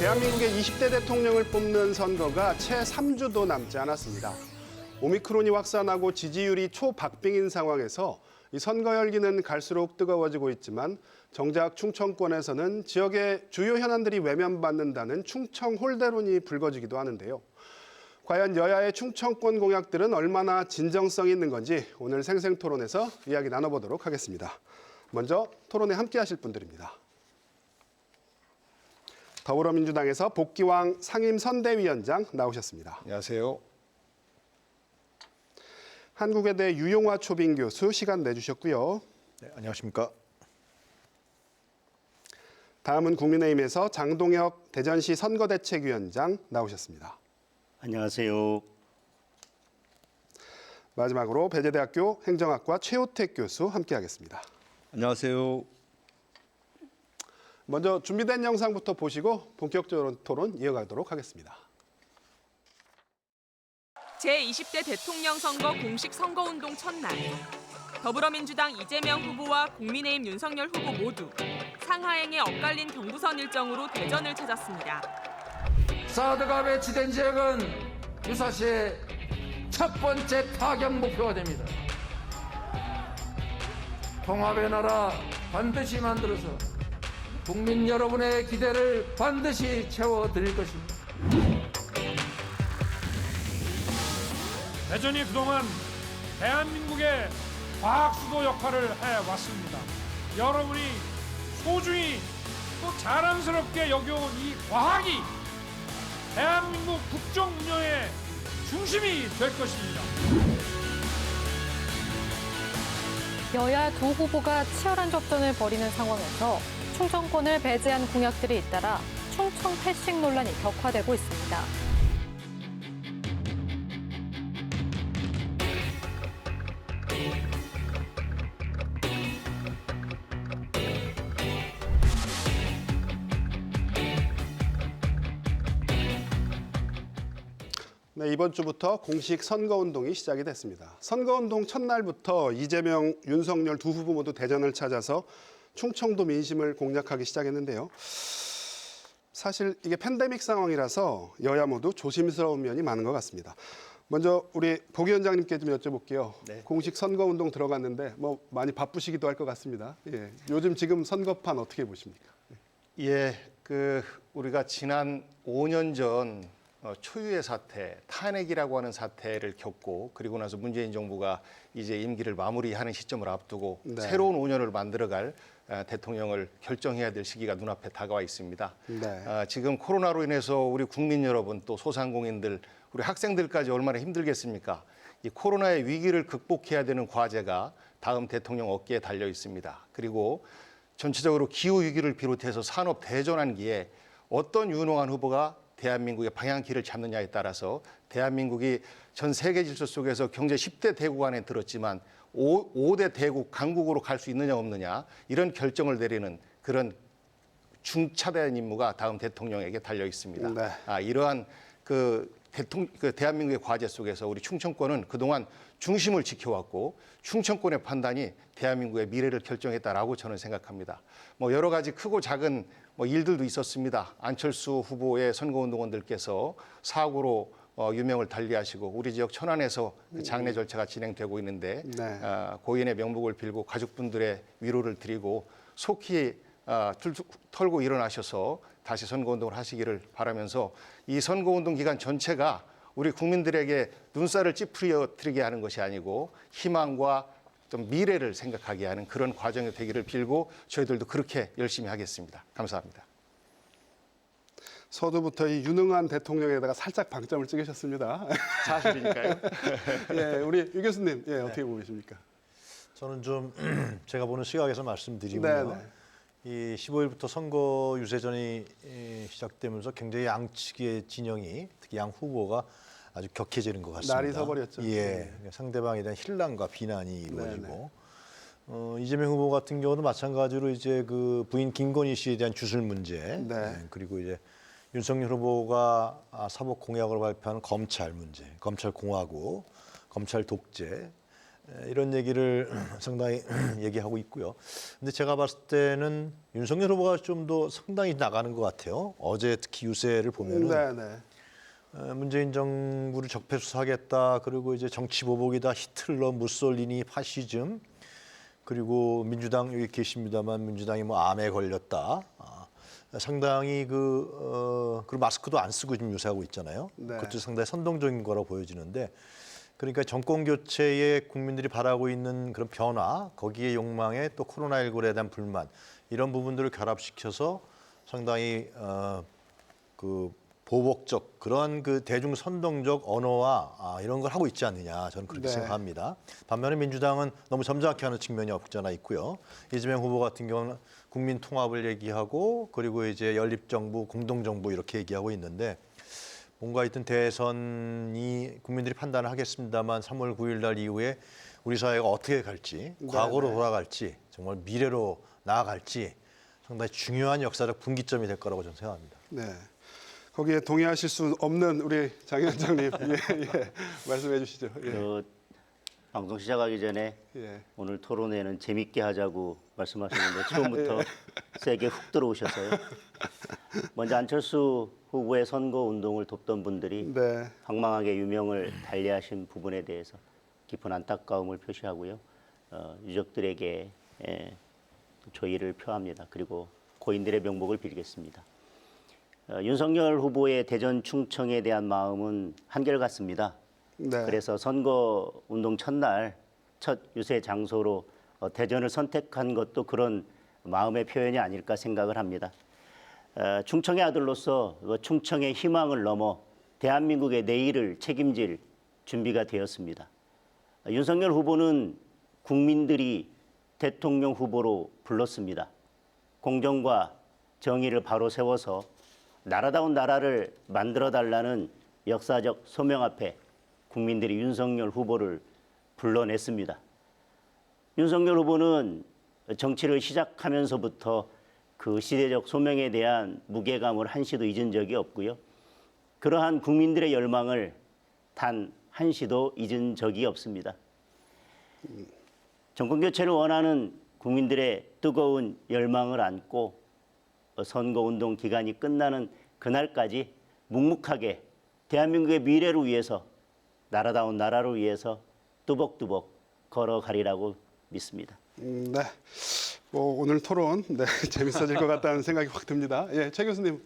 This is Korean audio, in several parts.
대한민국의 20대 대통령을 뽑는 선거가 채 3주도 남지 않았습니다. 오미크론이 확산하고 지지율이 초박빙인 상황에서 이 선거 열기는 갈수록 뜨거워지고 있지만 정작 충청권에서는 지역의 주요 현안들이 외면받는다는 충청 홀대론이 불거지기도 하는데요. 과연 여야의 충청권 공약들은 얼마나 진정성 있는 건지 오늘 생생토론에서 이야기 나눠보도록 하겠습니다. 먼저 토론에 함께하실 분들입니다. 더불어민주당에서 복기왕 상임선대위원장 나오셨습니다. 안녕하세요. 한국외대 유용화 초빙 교수 시간 내주셨고요. 네, 안녕하십니까. 다음은 국민의힘에서 장동혁 대전시 선거대책위원장 나오셨습니다. 안녕하세요. 마지막으로 배재대학교 행정학과 최호택 교수 함께하겠습니다. 안녕하세요. 먼저 준비된 영상부터 보시고 본격적으로 토론 이어가도록 하겠습니다. 제20대 대통령 선거 공식 선거운동 첫날. 더불어민주당 이재명 후보와 국민의힘 윤석열 후보 모두 상하행에 엇갈린 경부선 일정으로 대전을 찾았습니다. 사드가 배치된 지역은 유사시의 첫 번째 타격 목표가 됩니다. 통합의 나라 반드시 만들어서 국민 여러분의 기대를 반드시 채워드릴 것입니다. 대전이 그동안 대한민국의 과학수도 역할을 해왔습니다. 여러분이 소중히 또 자랑스럽게 여겨온 이 과학이 대한민국 국정 운영의 중심이 될 것입니다. 여야 두 후보가 치열한 접전을 벌이는 상황에서 충청권을 배제한 공약들이 잇따라 충청 패싱 논란이 격화되고 있습니다. 네, 이번 주부터 공식 선거운동이 시작이 됐습니다. 선거운동 첫날부터 이재명, 윤석열 두 후보 모두 대전을 찾아서 충청도 민심을 공략하기 시작했는데요. 사실 이게 팬데믹 상황이라서 여야 모두 조심스러운 면이 많은 것 같습니다. 먼저 우리 복 위원장님께 좀 여쭤볼게요. 네. 공식 선거운동 들어갔는데 뭐 많이 바쁘시기도 할 것 같습니다. 예, 요즘 지금 선거판 어떻게 보십니까? 예, 우리가 지난 5년 전 초유의 사태, 탄핵이라고 하는 사태를 겪고 그리고 나서 문재인 정부가 이제 임기를 마무리하는 시점을 앞두고 네. 새로운 5년을 만들어갈 대통령을 결정해야 될 시기가 눈앞에 다가와 있습니다. 네. 지금 코로나로 인해서 우리 국민 여러분 또 소상공인들, 우리 학생들까지 얼마나 힘들겠습니까? 이 코로나의 위기를 극복해야 되는 과제가 다음 대통령 어깨에 달려 있습니다. 그리고 전체적으로 기후 위기를 비롯해서 산업 대전환기에 어떤 유능한 후보가 대한민국의 방향키를 잡느냐에 따라서 대한민국이 전 세계 질서 속에서 경제 10대 대국 안에 들었지만 5대 대국 강국으로 갈 수 있느냐 없느냐 이런 결정을 내리는 그런 중차대한 임무가 다음 대통령에게 달려 있습니다. 네. 이러한 대한민국의 과제 속에서 우리 충청권은 그동안 중심을 지켜왔고 충청권의 판단이 대한민국의 미래를 결정했다라고 저는 생각합니다. 뭐 여러 가지 크고 작은 일들도 있었습니다. 안철수 후보의 선거운동원들께서 사고로 유명을 달리하시고 우리 지역 천안에서 그 장례 절차가 진행되고 있는데 네. 고인의 명복을 빌고 가족분들의 위로를 드리고 속히 털고 일어나셔서 다시 선거운동을 하시기를 바라면서 이 선거운동 기간 전체가 우리 국민들에게 눈살을 찌푸려뜨리게 하는 것이 아니고 희망과 좀 미래를 생각하게 하는 그런 과정이 되기를 빌고 저희들도 그렇게 열심히 하겠습니다. 감사합니다. 서두부터 이 유능한 대통령에다가 살짝 방점을 찍으셨습니다. 사실이니까요. 예, 우리 유 교수님, 예, 어떻게 보십니까? 저는 좀 제가 보는 시각에서 말씀드리고요. 네, 네. 이 15일부터 선거 유세전이 시작되면서 굉장히 양측의 진영이 특히 양 후보가 아주 격해지는 것 같습니다. 날이 서버렸죠. 예, 상대방에 대한 hir난과 비난이 이루어지고 네, 이재명 후보 같은 경우도 마찬가지로 이제 그 부인 김건희 씨에 대한 주술 문제, 네. 그리고 이제 윤석열 후보가 사법 공약으로 발표한 검찰 문제, 검찰 공화국, 검찰 독재, 이런 얘기를 상당히 얘기하고 있고요. 근데 제가 봤을 때는 윤석열 후보가 좀 더 상당히 나가는 것 같아요. 어제 특히 유세를 보면은 네네. 문재인 정부를 적폐수사하겠다. 그리고 이제 정치 보복이다. 히틀러, 무솔리니, 파시즘. 그리고 민주당 여기 계십니다만 민주당이 뭐 암에 걸렸다. 상당히 그리고 마스크도 안 쓰고 지금 유세하고 있잖아요. 네. 그것도 상당히 선동적인 거라고 보여지는데 그러니까 정권 교체에 국민들이 바라고 있는 그런 변화, 거기에 욕망에 또 코로나19에 대한 불만 이런 부분들을 결합시켜서 상당히 그 보복적 그런 그 대중 선동적 언어와 이런 걸 하고 있지 않느냐 저는 그렇게 네. 생각합니다. 반면에 민주당은 너무 점잖게 하는 측면이 없지 않아 있고요. 이재명 후보 같은 경우는 국민 통합을 얘기하고 그리고 이제 연립정부, 공동정부 이렇게 얘기하고 있는데 뭔가 하여튼 대선이 국민들이 판단을 하겠습니다만 3월 9일 날 이후에 우리 사회가 어떻게 갈지, 과거로 돌아갈지, 정말 미래로 나아갈지 상당히 중요한 역사적 분기점이 될 거라고 저는 생각합니다. 네. 거기에 동의하실 수 없는 우리 장 위원장님 예, 말씀해 주시죠. 예. 방송 시작하기 전에 예. 오늘 토론회는 재밌게 하자고 말씀하셨는데 처음부터 세게 훅 들어오셨어요. 먼저 안철수 후보의 선거 운동을 돕던 분들이 네. 황망하게 유명을 달리하신 부분에 대해서 깊은 안타까움을 표시하고요. 유족들에게 조의를 표합니다. 그리고 고인들의 명복을 빌겠습니다. 윤석열 후보의 대전 충청에 대한 마음은 한결같습니다. 네. 그래서 선거 운동 첫날 첫 유세 장소로 대전을 선택한 것도 그런 마음의 표현이 아닐까 생각을 합니다. 충청의 아들로서 충청의 희망을 넘어 대한민국의 내일을 책임질 준비가 되었습니다. 윤석열 후보는 국민들이 대통령 후보로 불렀습니다. 공정과 정의를 바로 세워서 나라다운 나라를 만들어달라는 역사적 소명 앞에 국민들이 윤석열 후보를 불러냈습니다. 윤석열 후보는 정치를 시작하면서부터 그 시대적 소명에 대한 무게감을 한시도 잊은 적이 없고요. 그러한 국민들의 열망을 단 한시도 잊은 적이 없습니다. 정권 교체를 원하는 국민들의 뜨거운 열망을 안고 선거운동 기간이 끝나는 그날까지 묵묵하게 대한민국의 미래를 위해서 나라다운 나라를 위해서 뚜벅뚜벅 걸어가리라고 믿습니다. 네. 오늘 토론 재밌어질 것 같다는 생각이 확 듭니다. 예, 최 교수님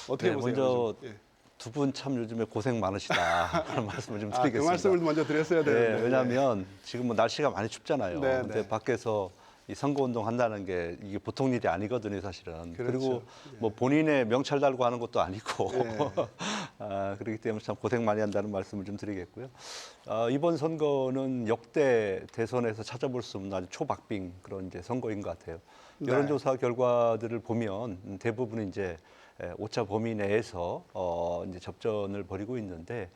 어떻게 보세요? 먼저 예. 두 분 참 요즘에 고생 많으시다 그런 말씀을 좀 드리겠습니다. 그 말씀을 먼저 드렸어야 되는데. 네, 왜냐하면 지금 뭐 날씨가 많이 춥잖아요. 네, 근데 네. 밖에서 이 선거운동 한다는 게 이게 보통 일이 아니거든요, 사실은. 그렇죠. 그리고 뭐 본인의 명찰 달고 하는 것도 아니고 예. 그렇기 때문에 참 고생 많이 한다는 말씀을 좀 드리겠고요. 이번 선거는 역대 대선에서 찾아볼 수 없는 아주 초박빙 그런 이제 선거인 것 같아요. 네. 여론조사 결과들을 보면 대부분 이제 오차 범위 내에서 이제 접전을 벌이고 있는데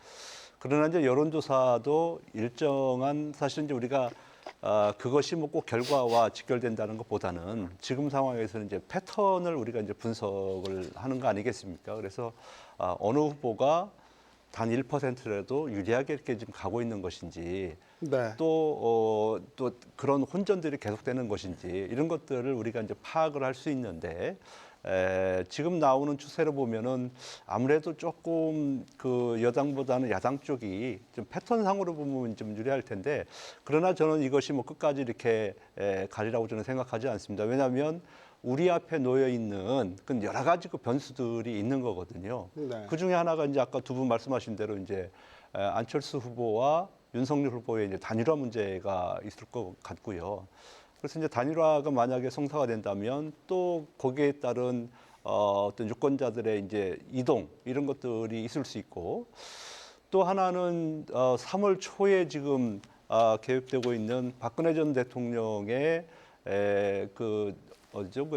그러나 이제 여론조사도 일정한 사실 이제 우리가 그것이 뭐 꼭 결과와 직결된다는 것보다는 지금 상황에서는 이제 패턴을 우리가 이제 분석을 하는 거 아니겠습니까? 그래서 어느 후보가 단 1%라도 유리하게 이렇게 지금 가고 있는 것인지 네. 또 그런 혼전들이 계속되는 것인지 이런 것들을 우리가 이제 파악을 할 수 있는데 지금 나오는 추세를 보면은 아무래도 조금 그 여당보다는 야당 쪽이 좀 패턴상으로 보면 좀 유리할 텐데 그러나 저는 이것이 뭐 끝까지 이렇게 가리라고 저는 생각하지 않습니다. 왜냐하면 우리 앞에 놓여 있는 그 여러 가지 그 변수들이 있는 거거든요. 네. 그 중에 하나가 이제 아까 두 분 말씀하신 대로 이제 안철수 후보와 윤석열 후보의 이제 단일화 문제가 있을 것 같고요. 그래서 이제 단일화가 만약에 성사가 된다면 또 거기에 따른 어떤 유권자들의 이제 이동 이런 것들이 있을 수 있고 또 하나는 3월 초에 지금 계획되고 있는 박근혜 전 대통령의 그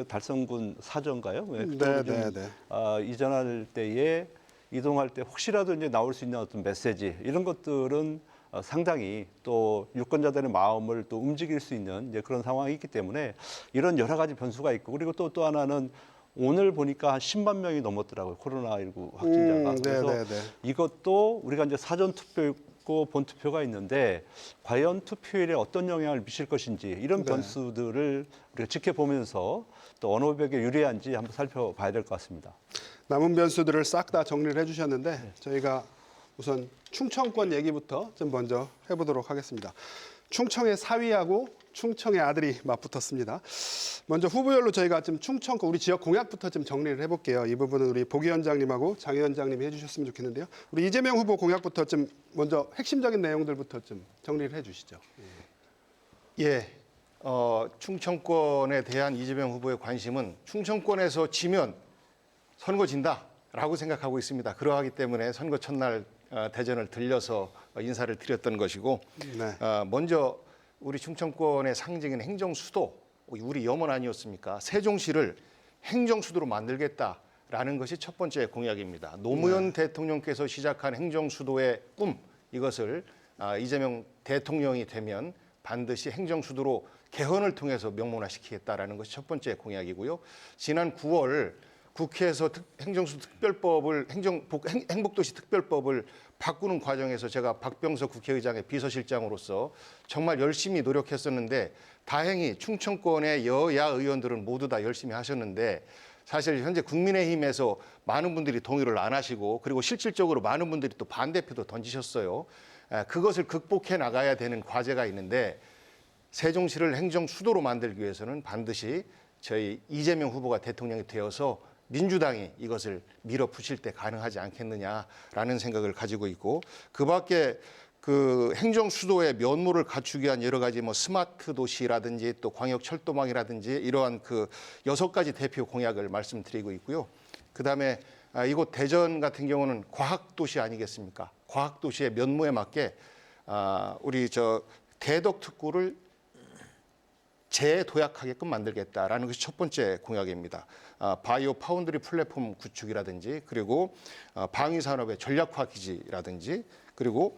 달성군 사저인가요? 네, 이전할 때에 이동할 때 혹시라도 이제 나올 수 있는 어떤 메시지 이런 것들은 상당히 또 유권자들의 마음을 또 움직일 수 있는 이제 그런 상황이 있기 때문에 이런 여러 가지 변수가 있고 그리고 또 하나는 오늘 보니까 한 10만 명이 넘었더라고요. 코로나19 확진자가. 그래서 이것도 우리가 이제 사전 투표 있고 본투표가 있는데 과연 투표율에 어떤 영향을 미칠 것인지 이런 네. 변수들을 우리가 지켜보면서 또 어느 후보에게 유리한지 한번 살펴봐야 될 것 같습니다. 남은 변수들을 싹 다 정리를 해주셨는데 저희가 우선 충청권 얘기부터 좀 먼저 해보도록 하겠습니다. 충청의 사위하고 충청의 아들이 맞붙었습니다. 먼저 후보열로 저희가 좀 충청권 우리 지역 공약부터 좀 정리를 해볼게요. 이 부분은 우리 보 위원장님하고 장 위원장님이 해주셨으면 좋겠는데요. 우리 이재명 후보 공약부터 좀 먼저 핵심적인 내용들부터 좀 정리를 해주시죠. 예, 충청권에 대한 이재명 후보의 관심은 충청권에서 지면 선거 진다라고 생각하고 있습니다. 그러하기 때문에 선거 첫날 대전을 들려서 인사를 드렸던 것이고 네. 먼저 우리 충청권의 상징인 행정수도 우리 염원 아니었습니까? 세종시를 행정수도로 만들겠다라는 것이 첫 번째 공약입니다. 노무현 대통령께서 시작한 행정수도의 꿈 이것을 이재명 대통령이 되면 반드시 행정수도로 개헌을 통해서 명문화시키겠다라는 것이 첫 번째 공약이고요. 지난 9월 국회에서 행정수도 특별법을 행복도시 특별법을 바꾸는 과정에서 제가 박병석 국회의장의 비서실장으로서 정말 열심히 노력했었는데 다행히 충청권의 여야 의원들은 모두 다 열심히 하셨는데 사실 현재 국민의힘에서 많은 분들이 동의를 안 하시고 그리고 실질적으로 많은 분들이 또 반대표도 던지셨어요. 그것을 극복해 나가야 되는 과제가 있는데 세종시를 행정 수도로 만들기 위해서는 반드시 저희 이재명 후보가 대통령이 되어서 민주당이 이것을 밀어붙일 때 가능하지 않겠느냐라는 생각을 가지고 있고 그밖에 그 행정 수도의 면모를 갖추기 위한 여러 가지 뭐 스마트 도시라든지 또 광역 철도망이라든지 이러한 그 6가지 대표 공약을 말씀드리고 있고요. 그다음에 이곳 대전 같은 경우는 과학 도시 아니겠습니까? 과학 도시의 면모에 맞게 우리 대덕 특구를 재도약하게끔 만들겠다라는 것이 첫 번째 공약입니다. 바이오 파운드리 플랫폼 구축이라든지 그리고 방위산업의 전략화 기지라든지 그리고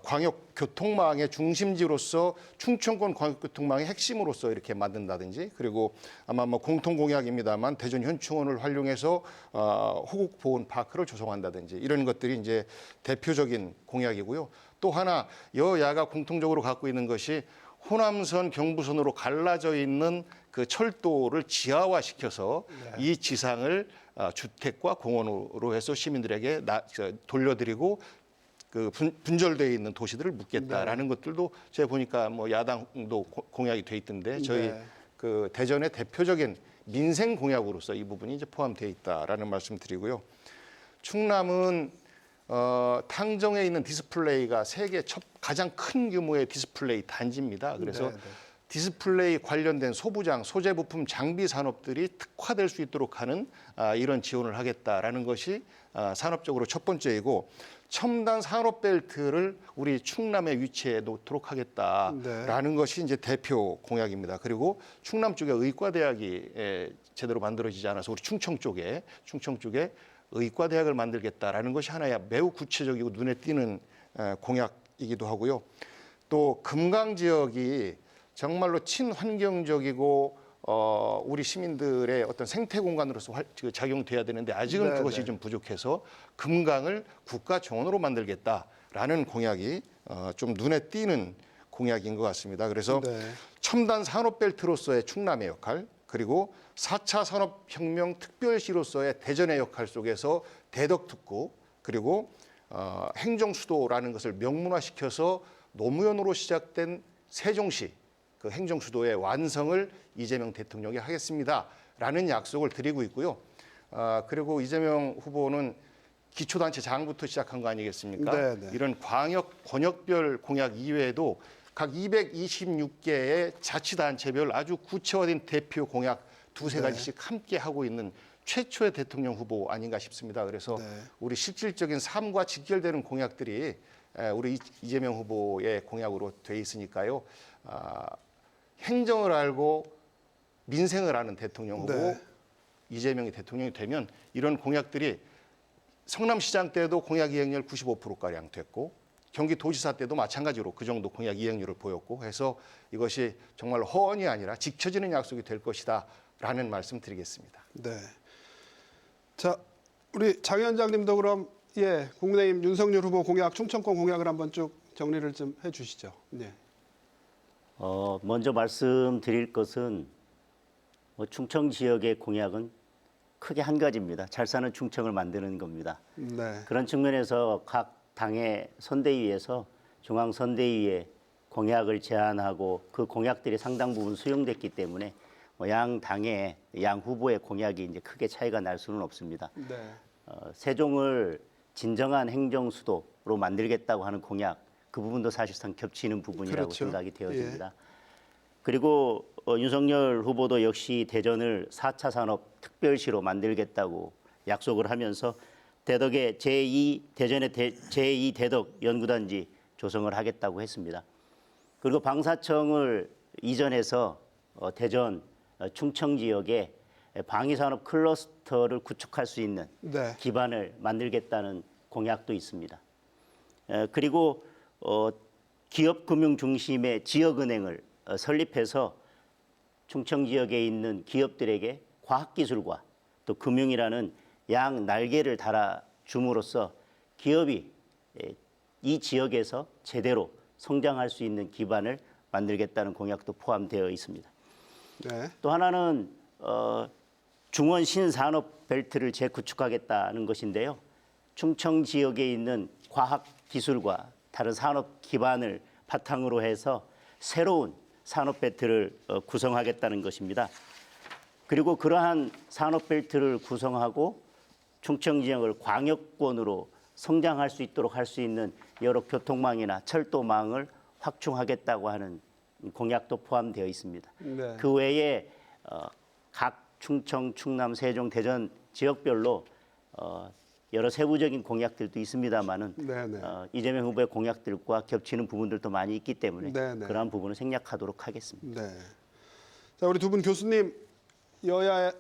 광역 교통망의 중심지로서 충청권 광역교통망의 핵심으로서 이렇게 만든다든지 그리고 아마 뭐 공통 공약입니다만 대전 현충원을 활용해서 호국 보훈 파크를 조성한다든지 이런 것들이 이제 대표적인 공약이고요. 또 하나 여야가 공통적으로 갖고 있는 것이 호남선 경부선으로 갈라져 있는 그 철도를 지하화시켜서 이 지상을 주택과 공원으로 해서 시민들에게 돌려드리고 그 분절되어 있는 도시들을 묻겠다라는 것들도 제가 보니까 뭐 야당도 공약이 돼 있던데 저희 그 대전의 대표적인 민생 공약으로서 이 부분이 이제 포함되어 있다라는 말씀드리고요. 충남은 탕정에 있는 디스플레이가 세계 가장 큰 규모의 디스플레이 단지입니다. 그래서 디스플레이 관련된 소부장, 소재 부품, 장비 산업들이 특화될 수 있도록 하는 이런 지원을 하겠다라는 것이 산업적으로 첫 번째이고 첨단 산업 벨트를 우리 충남에 위치해 놓도록 하겠다라는 것이 이제 대표 공약입니다. 그리고 충남 쪽에 의과대학이 제대로 만들어지지 않아서 우리 충청 쪽에 의과대학을 만들겠다라는 것이 하나야 매우 구체적이고 눈에 띄는 공약이기도 하고요. 또 금강 지역이 정말로 친환경적이고 우리 시민들의 어떤 생태 공간으로서 작용돼야 되는데 아직은 그것이 좀 부족해서 금강을 국가 정원으로 만들겠다라는 공약이 좀 눈에 띄는 공약인 것 같습니다. 그래서 첨단 산업벨트로서의 충남의 역할 그리고 4차 산업혁명 특별시로서의 대전의 역할 속에서 대덕특구 그리고 행정수도라는 것을 명문화시켜서 노무현으로 시작된 세종시 그 행정수도의 완성을 이재명 대통령이 하겠습니다라는 약속을 드리고 있고요. 그리고 이재명 후보는 기초단체 장부터 시작한 거 아니겠습니까? 이런 권역별 공약 이외에도 각 226개의 자치단체별 아주 구체화된 대표 공약 두세 가지씩 함께 하고 있는 최초의 대통령 후보 아닌가 싶습니다. 그래서 우리 실질적인 삶과 직결되는 공약들이 우리 이재명 후보의 공약으로 돼 있으니까요. 행정을 알고 민생을 아는 대통령 후보 이재명이 대통령이 되면 이런 공약들이 성남시장 때도 공약 이행률 95%가량 됐고 경기도지사 때도 마찬가지로 그 정도 공약 이행률을 보였고 해서 이것이 정말 허언이 아니라 지켜지는 약속이 될 것이다라는 말씀 드리겠습니다. 자, 우리 장 위원장님도 그럼 예, 국민의힘 윤석열 후보 공약, 충청권 공약을 한번 쭉 정리를 좀 해주시죠. 네. 먼저 말씀드릴 것은 충청 지역의 공약은 크게 한 가지입니다. 잘 사는 충청을 만드는 겁니다. 네. 그런 측면에서 각 당의 선대위에서 중앙선대위에 공약을 제안하고 그 공약들이 상당 부분 수용됐기 때문에 양 당의 양 후보의 공약이 이제 크게 차이가 날 수는 없습니다. 네. 세종을 진정한 행정 수도로 만들겠다고 하는 공약, 그 부분도 사실상 겹치는 부분이라고 그렇죠. 생각이 되어집니다. 그리고 윤석열 후보도 역시 대전을 4차 산업 특별시로 만들겠다고 약속을 하면서 대덕에 대전의 제2 대덕 연구단지 조성을 하겠다고 했습니다. 그리고 방사청을 이전해서 대전 충청 지역에 방위산업 클러스터를 구축할 수 있는 네. 기반을 만들겠다는 공약도 있습니다. 그리고 기업금융 중심의 지역은행을 설립해서 충청 지역에 있는 기업들에게 과학기술과 또 금융이라는 양 날개를 달아줌으로써 기업이 이 지역에서 제대로 성장할 수 있는 기반을 만들겠다는 공약도 포함되어 있습니다. 네. 또 하나는 중원 신산업 벨트를 재구축하겠다는 것인데요. 충청 지역에 있는 과학 기술과 다른 산업 기반을 바탕으로 해서 새로운 산업 벨트를 구성하겠다는 것입니다. 그리고 그러한 산업 벨트를 구성하고 충청 지역을 광역권으로 성장할 수 있도록 할 수 있는 여러 교통망이나 철도망을 확충하겠다고 하는 공약도 포함되어 있습니다. 네. 그 외에 각 충청, 충남, 세종, 대전 지역별로 여러 세부적인 공약들도 있습니다만은 네네. 이재명 후보의 공약들과 겹치는 부분들도 많이 있기 때문에 네네. 그러한 부분을 생략하도록 하겠습니다. 네. 자, 우리 두 분 교수님 여야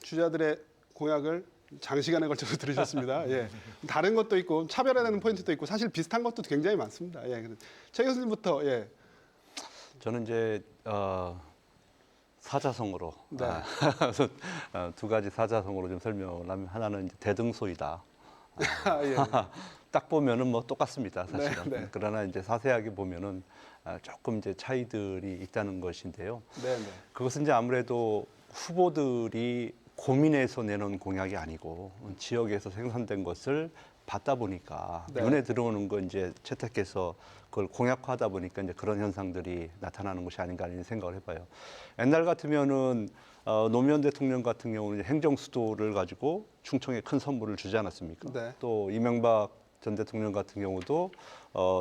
주자들의 공약을 장시간에 걸쳐서 들으셨습니다. 예. 다른 것도 있고 차별화되는 포인트도 있고 사실 비슷한 것도 굉장히 많습니다. 예. 최 교수님부터 예. 저는 이제 사자성어로 네. 두 가지 사자성어로 좀 설명을 하면 하나는 이제 대등소이다. 예. 딱 보면은 뭐 똑같습니다, 사실은. 네, 네. 그러나 이제 자세하게 보면은 조금 이제 차이들이 있다는 것인데요. 네, 네. 그것은 이제 아무래도 후보들이 고민해서 내놓은 공약이 아니고 지역에서 생산된 것을 받다 보니까 네. 눈에 들어오는 거 이제 채택해서 그걸 공약화하다 보니까 이제 그런 현상들이 나타나는 것이 아닌가 하는 생각을 해봐요. 옛날 같으면은 노무현 대통령 같은 경우는 행정 수도를 가지고 충청에 큰 선물을 주지 않았습니까? 네. 또 이명박 전 대통령 같은 경우도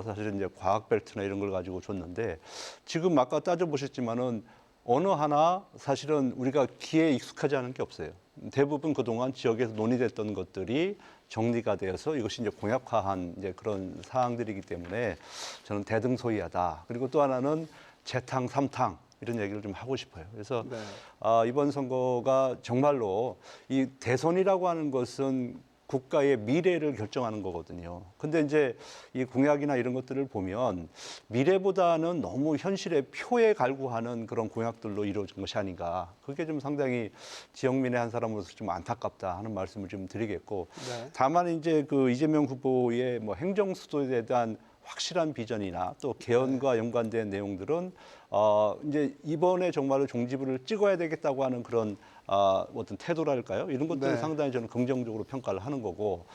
사실은 이제 과학 벨트나 이런 걸 가지고 줬는데 지금 아까 따져 보셨지만은 어느 하나 사실은 우리가 귀에 익숙하지 않은 게 없어요. 대부분 그동안 지역에서 논의됐던 것들이 정리가 되어서 이것이 이제 공약화한 이제 그런 사항들이기 때문에 저는 대등소이하다. 그리고 또 하나는 재탕, 삼탕 이런 얘기를 좀 하고 싶어요. 그래서 네. 이번 선거가 정말로 이 대선이라고 하는 것은 국가의 미래를 결정하는 거거든요. 근데 이제 이 공약이나 이런 것들을 보면 미래보다는 너무 현실의 표에 갈구하는 그런 공약들로 이루어진 것이 아닌가. 그게 좀 상당히 지역민의 한 사람으로서 좀 안타깝다 하는 말씀을 좀 드리겠고. 네. 다만 이제 그 이재명 후보의 뭐 행정 수도에 대한 확실한 비전이나 또 개헌과 연관된 내용들은 이제 이번에 정말로 종지부를 찍어야 되겠다고 하는 그런 어떤 태도랄까요? 이런 것들은 네. 상당히 저는 긍정적으로 평가를 하는 거고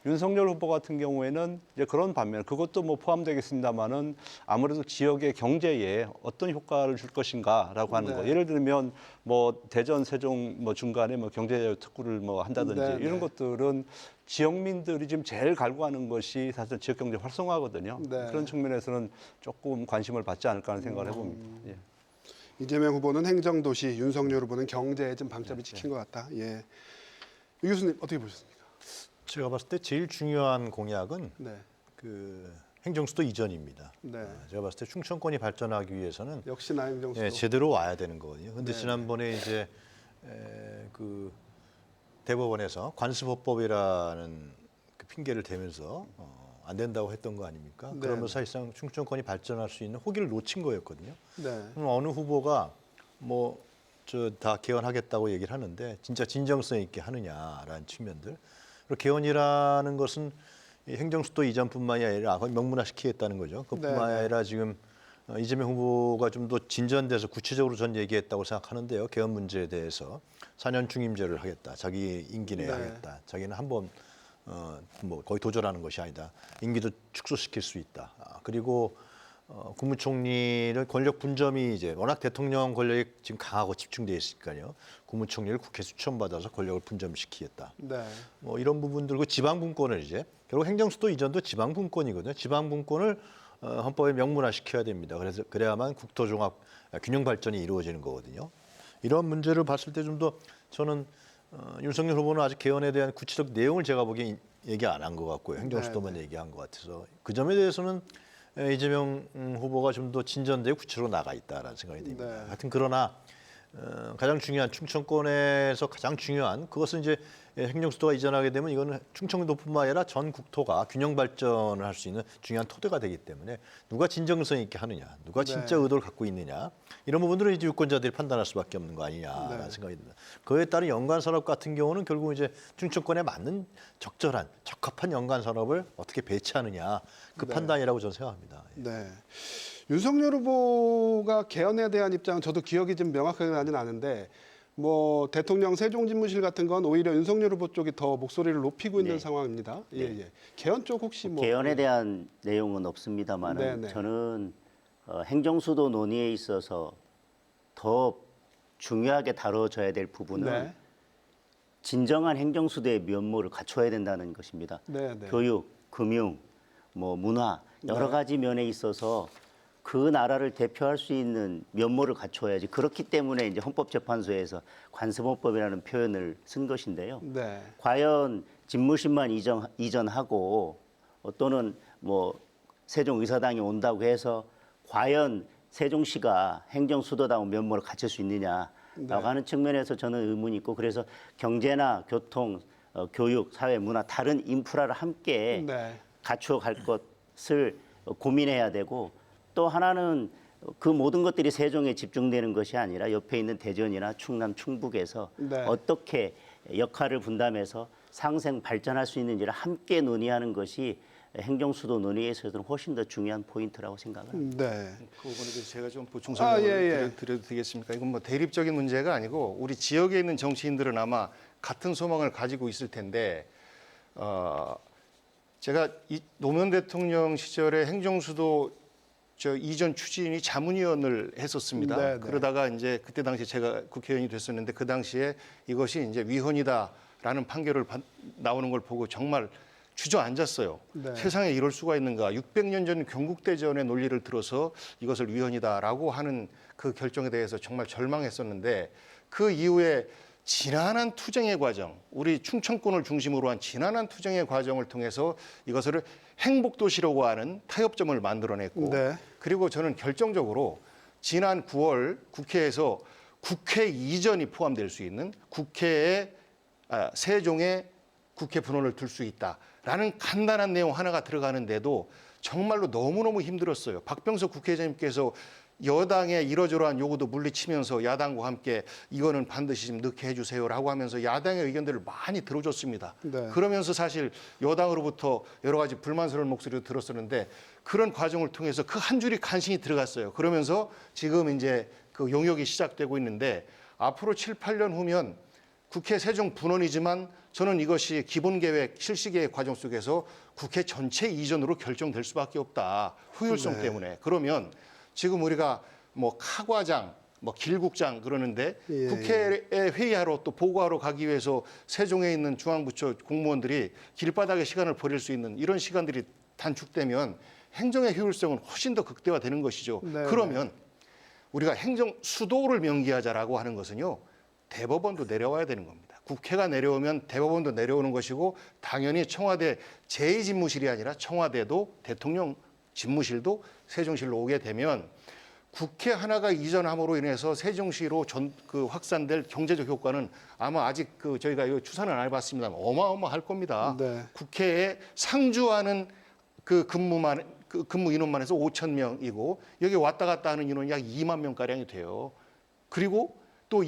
윤석열 후보 같은 경우에는 이제 그런 반면 그것도 뭐 포함되겠습니다만은 아무래도 지역의 경제에 어떤 효과를 줄 것인가라고 하는 거. 네. 예를 들면 뭐 대전, 세종 뭐 중간에 뭐 경제 특구를 뭐 한다든지 네, 이런 네. 것들은 지역민들이 지금 제일 갈구하는 것이 사실 지역 경제 활성화거든요. 네. 그런 측면에서는 조금 관심을 받지 않을까 하는 생각을 해봅니다. 예. 이재명 후보는 행정도시, 윤석열 후보는 경제에 좀 방점이 찍힌 것 같다. 예. 유 교수님 어떻게 보셨습니까? 제가 봤을 때 제일 중요한 공약은 네. 그 행정수도 이전입니다. 네. 제가 봤을 때 충청권이 발전하기 위해서는 역시나 행정수도. 예, 제대로 와야 되는 거거든요. 근데 네. 지난번에 이제 그 대법원에서 관습법이라는 그 핑계를 대면서 안 된다고 했던 거 아닙니까? 네. 그러면 사실상 충청권이 발전할 수 있는 호기를 놓친 거였거든요. 네. 어느 후보가 뭐 저 다 개헌하겠다고 얘기를 하는데 진짜 진정성 있게 하느냐라는 측면들. 그리고 개헌이라는 것은 이 행정수도 이전뿐만이 아니라 거의 명문화시키겠다는 거죠. 그뿐만 아니라 지금 이재명 후보가 좀 더 진전돼서 구체적으로 전 얘기했다고 생각하는데요. 개헌 문제에 대해서 4년 중임제를 하겠다. 자기 임기 내에 하겠다. 자기는 한번 뭐 거의 도전하는 것이 아니다. 임기도 축소시킬 수 있다. 그리고 국무총리를 권력 분점이 이제 워낙 대통령 권력이 지금 강하고 집중돼 있으니까요. 국무총리를 국회 추천받아서 권력을 분점시키겠다. 네. 뭐 이런 부분들, 그 지방분권을 이제 결국 행정수도 이전도 지방분권이거든요. 지방분권을 헌법에 명문화시켜야 됩니다. 그래서 그래야만 국토종합 균형 발전이 이루어지는 거거든요. 이런 문제를 봤을 때 좀 더 저는 윤석열 후보는 아직 개헌에 대한 구체적 내용을 제가 보기엔 얘기 안 한 것 같고요. 행정수도만 얘기한 것 같아서 그 점에 대해서는 이재명 후보가 좀 더 진전되고 구체적으로 나가 있다라는 생각이 듭니다. 네. 하여튼 그러나 가장 중요한 충청권에서 가장 중요한 그것은 이제 행정수도가 이전하게 되면 이거는 충청도뿐만 아니라 전 국토가 균형 발전을 할 수 있는 중요한 토대가 되기 때문에 누가 진정성 있게 하느냐, 누가 진짜 의도를 갖고 있느냐 이런 부분들은 이제 유권자들이 판단할 수밖에 없는 거 아니냐라는 생각이 듭니다. 그에 따른 연관 산업 같은 경우는 결국 이제 충청권에 맞는 적절한 적합한 연관 산업을 어떻게 배치하느냐 그 판단이라고 저는 생각합니다. 네. 윤석열 후보가 개헌에 대한 입장은 저도 기억이 좀 명확하게 나진 않은데 뭐 대통령 세종집무실 같은 건 오히려 윤석열 후보 쪽이 더 목소리를 높이고 있는 상황입니다. 예. 개헌 쪽 혹시 뭐 개헌에 대한 내용은 없습니다만 저는 행정수도 논의에 있어서 더 중요하게 다뤄져야 될 부분은 진정한 행정수도의 면모를 갖춰야 된다는 것입니다. 교육, 금융, 뭐 문화 여러 가지 면에 있어서 그 나라를 대표할 수 있는 면모를 갖춰야지. 그렇기 때문에 이제 헌법재판소에서 관습헌법이라는 표현을 쓴 것인데요. 과연 집무실만 이전하고 또는 뭐 세종의사당이 온다고 해서 과연 세종시가 행정수도다운 면모를 갖출 수 있느냐라고 하는 측면에서 저는 의문이 있고 그래서 경제나 교통, 교육, 사회, 문화 다른 인프라를 함께 갖추어 갈 것을 고민해야 되고 또 하나는 그 모든 것들이 세종에 집중되는 것이 아니라 옆에 있는 대전이나 충남, 충북에서 어떻게 역할을 분담해서 상생 발전할 수 있는지를 함께 논의하는 것이 행정수도 논의에서는 훨씬 더 중요한 포인트라고 생각을 합니다. 그 부분에 대해서 제가 좀 보충 설명을 드려도 되겠습니까? 이건 뭐 대립적인 문제가 아니고 우리 지역에 있는 정치인들은 아마 같은 소망을 가지고 있을 텐데 제가 이 노무현 대통령 시절에 행정수도 이전 추진이 자문위원을 했었습니다. 그러다가 이제 그때 당시에 제가 국회의원이 됐었는데 그 당시에 이것이 이제 위헌이다라는 판결을 나오는 걸 보고 정말 주저앉았어요. 세상에 이럴 수가 있는가. 600년 전 경국대전의 논리를 들어서 이것을 위헌이다라고 하는 그 결정에 대해서 정말 절망했었는데 그 이후에 지난한 투쟁의 과정, 우리 충청권을 중심으로 한 지난한 투쟁의 과정을 통해서 이것을 행복도시라고 하는 타협점을 만들어냈고 그리고 저는 결정적으로 지난 9월 국회에서 국회 이전이 포함될 수 있는 국회에 세종에 국회 분원을 둘 수 있다라는 간단한 내용 하나가 들어가는데도 정말로 너무너무 힘들었어요. 박병석 국회의장님께서 여당의 이러저러한 요구도 물리치면서 야당과 함께 이거는 반드시 좀 넣게 해주세요라고 하면서 야당의 의견들을 많이 들어줬습니다. 그러면서 사실 여당으로부터 여러 가지 불만스러운 목소리도 들었었는데 그런 과정을 통해서 그 한 줄이 간신히 들어갔어요. 그러면서 지금 이제 그 용역이 시작되고 있는데 앞으로 7, 8년 후면 국회 세종 분원이지만 저는 이것이 기본계획, 실시계획 과정 속에서 국회 전체 이전으로 결정될 수밖에 없다. 효율성 때문에. 그러면 지금 우리가 뭐 카과장, 뭐 길국장 그러는데 국회에 회의하러 또 보고하러 가기 위해서 세종에 있는 중앙부처 공무원들이 길바닥에 시간을 버릴 수 있는 이런 시간들이 단축되면 행정의 효율성은 훨씬 더 극대화되는 것이죠. 그러면 우리가 행정 수도를 명기하자라고 하는 것은요. 대법원도 내려와야 되는 겁니다. 국회가 내려오면 대법원도 내려오는 것이고 당연히 청와대 제2집무실이 아니라 청와대도 대통령 집무실도 세종시로 오게 되면 국회 하나가 이전함으로 인해서 세종시로 확산될 경제적 효과는 아마 아직 저희가 이거 추산을 안 해봤습니다만 어마어마할 겁니다. 국회에 상주하는 그 근무 인원만 해서 5,000명이고 여기 왔다 갔다 하는 인원이 약 2만 명 가량이 돼요. 그리고 또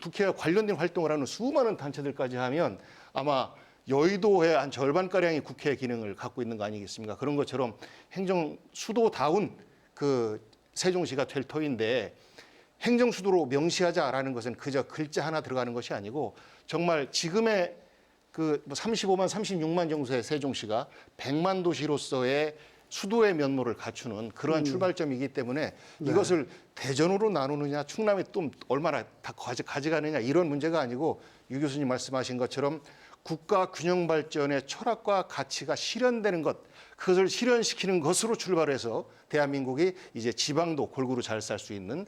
국회와 관련된 활동을 하는 수많은 단체들까지 하면 아마 여의도의 한 절반가량이 국회 기능을 갖고 있는 거 아니겠습니까? 그런 것처럼 행정 수도다운 그 세종시가 될 터인데 행정 수도로 명시하자라는 것은 그저 글자 하나 들어가는 것이 아니고 정말 지금의 그 35만, 36만 정도의 세종시가 100만 도시로서의 수도의 면모를 갖추는 그러한 출발점이기 때문에 이것을 대전으로 나누느냐, 충남이 또 얼마나 다 가져가느냐 이런 문제가 아니고 유 교수님 말씀하신 것처럼 국가 균형 발전의 철학과 가치가 실현되는 것, 그것을 실현시키는 것으로 출발해서 대한민국이 이제 지방도 골고루 잘 살 수 있는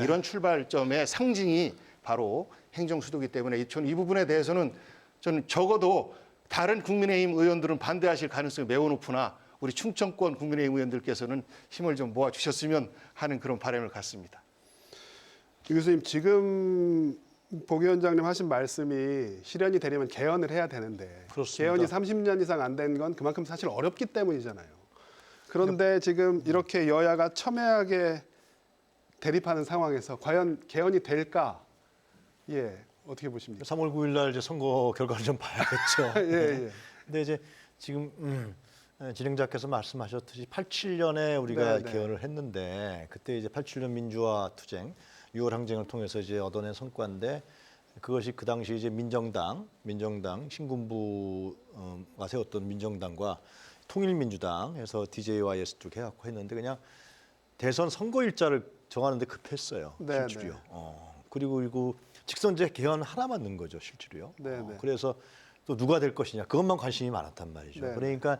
이런 출발점의 상징이 바로 행정수도이기 때문에 저는 이 부분에 대해서는 저는 적어도 다른 국민의힘 의원들은 반대하실 가능성이 매우 높으나 우리 충청권 국민의힘 의원들께서는 힘을 좀 모아주셨으면 하는 그런 바람을 갖습니다. 유 교수님, 지금 보 위원장님 하신 말씀이 실현이 되려면 개헌을 해야 되는데 그렇습니다. 개헌이 30년 이상 안 된 건 그만큼 사실 어렵기 때문이잖아요. 그런데 지금 이렇게 여야가 첨예하게 대립하는 상황에서 과연 개헌이 될까? 예, 어떻게 보십니까? 3월 9일 날 이제 선거 결과를 좀 봐야겠죠. 예, 예. 근데 이제 지금 진행자께서 말씀하셨듯이 87년에 우리가 네, 네. 개헌을 했는데 그때 이제 87년 민주화 투쟁, 6월 항쟁을 통해서 이제 얻어낸 성과인데 그것이 그 당시 이제 민정당 신군부가 세웠던 민정당과 통일민주당에서 DJYS 쪽 해갖고 했는데 그냥 대선 선거 일자를 정하는데 급했어요. 네, 실제로요. 네. 그리고 직선제 개헌 하나만 넣은 거죠, 실제로요. 네, 네. 그래서 또 누가 될 것이냐 그것만 관심이 많았단 말이죠. 네, 그러니까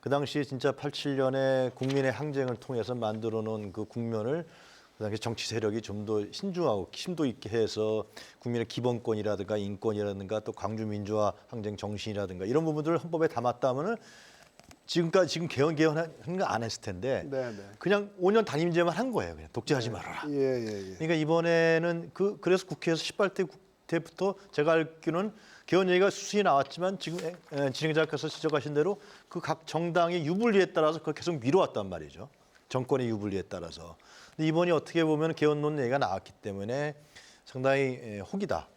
그 당시에 진짜 87년에 국민의 항쟁을 통해서 만들어 놓은 그 국면을 그 당시 정치 세력이 좀 더 신중하고 심도 있게 해서 국민의 기본권이라든가 인권이라든가 또 광주 민주화 항쟁 정신이라든가 이런 부분들을 헌법에 담았다면은 지금 개헌 안 했을 텐데 네, 네. 그냥 5년 단임제만 한 거예요. 그냥 독재하지 말아라. 예, 예, 예. 그러니까 이번에는 그래서 국회에서 18대 때부터 제가 알기로는 개헌 얘기가 수순이 나왔지만 지금 진행자께서 지적하신 대로 그 각 정당의 유불리에 따라서 그걸 계속 미뤄왔단 말이죠. 정권의 유불리에 따라서. 근데 이번이 어떻게 보면 개헌론 얘기가 나왔기 때문에 상당히 혹이다.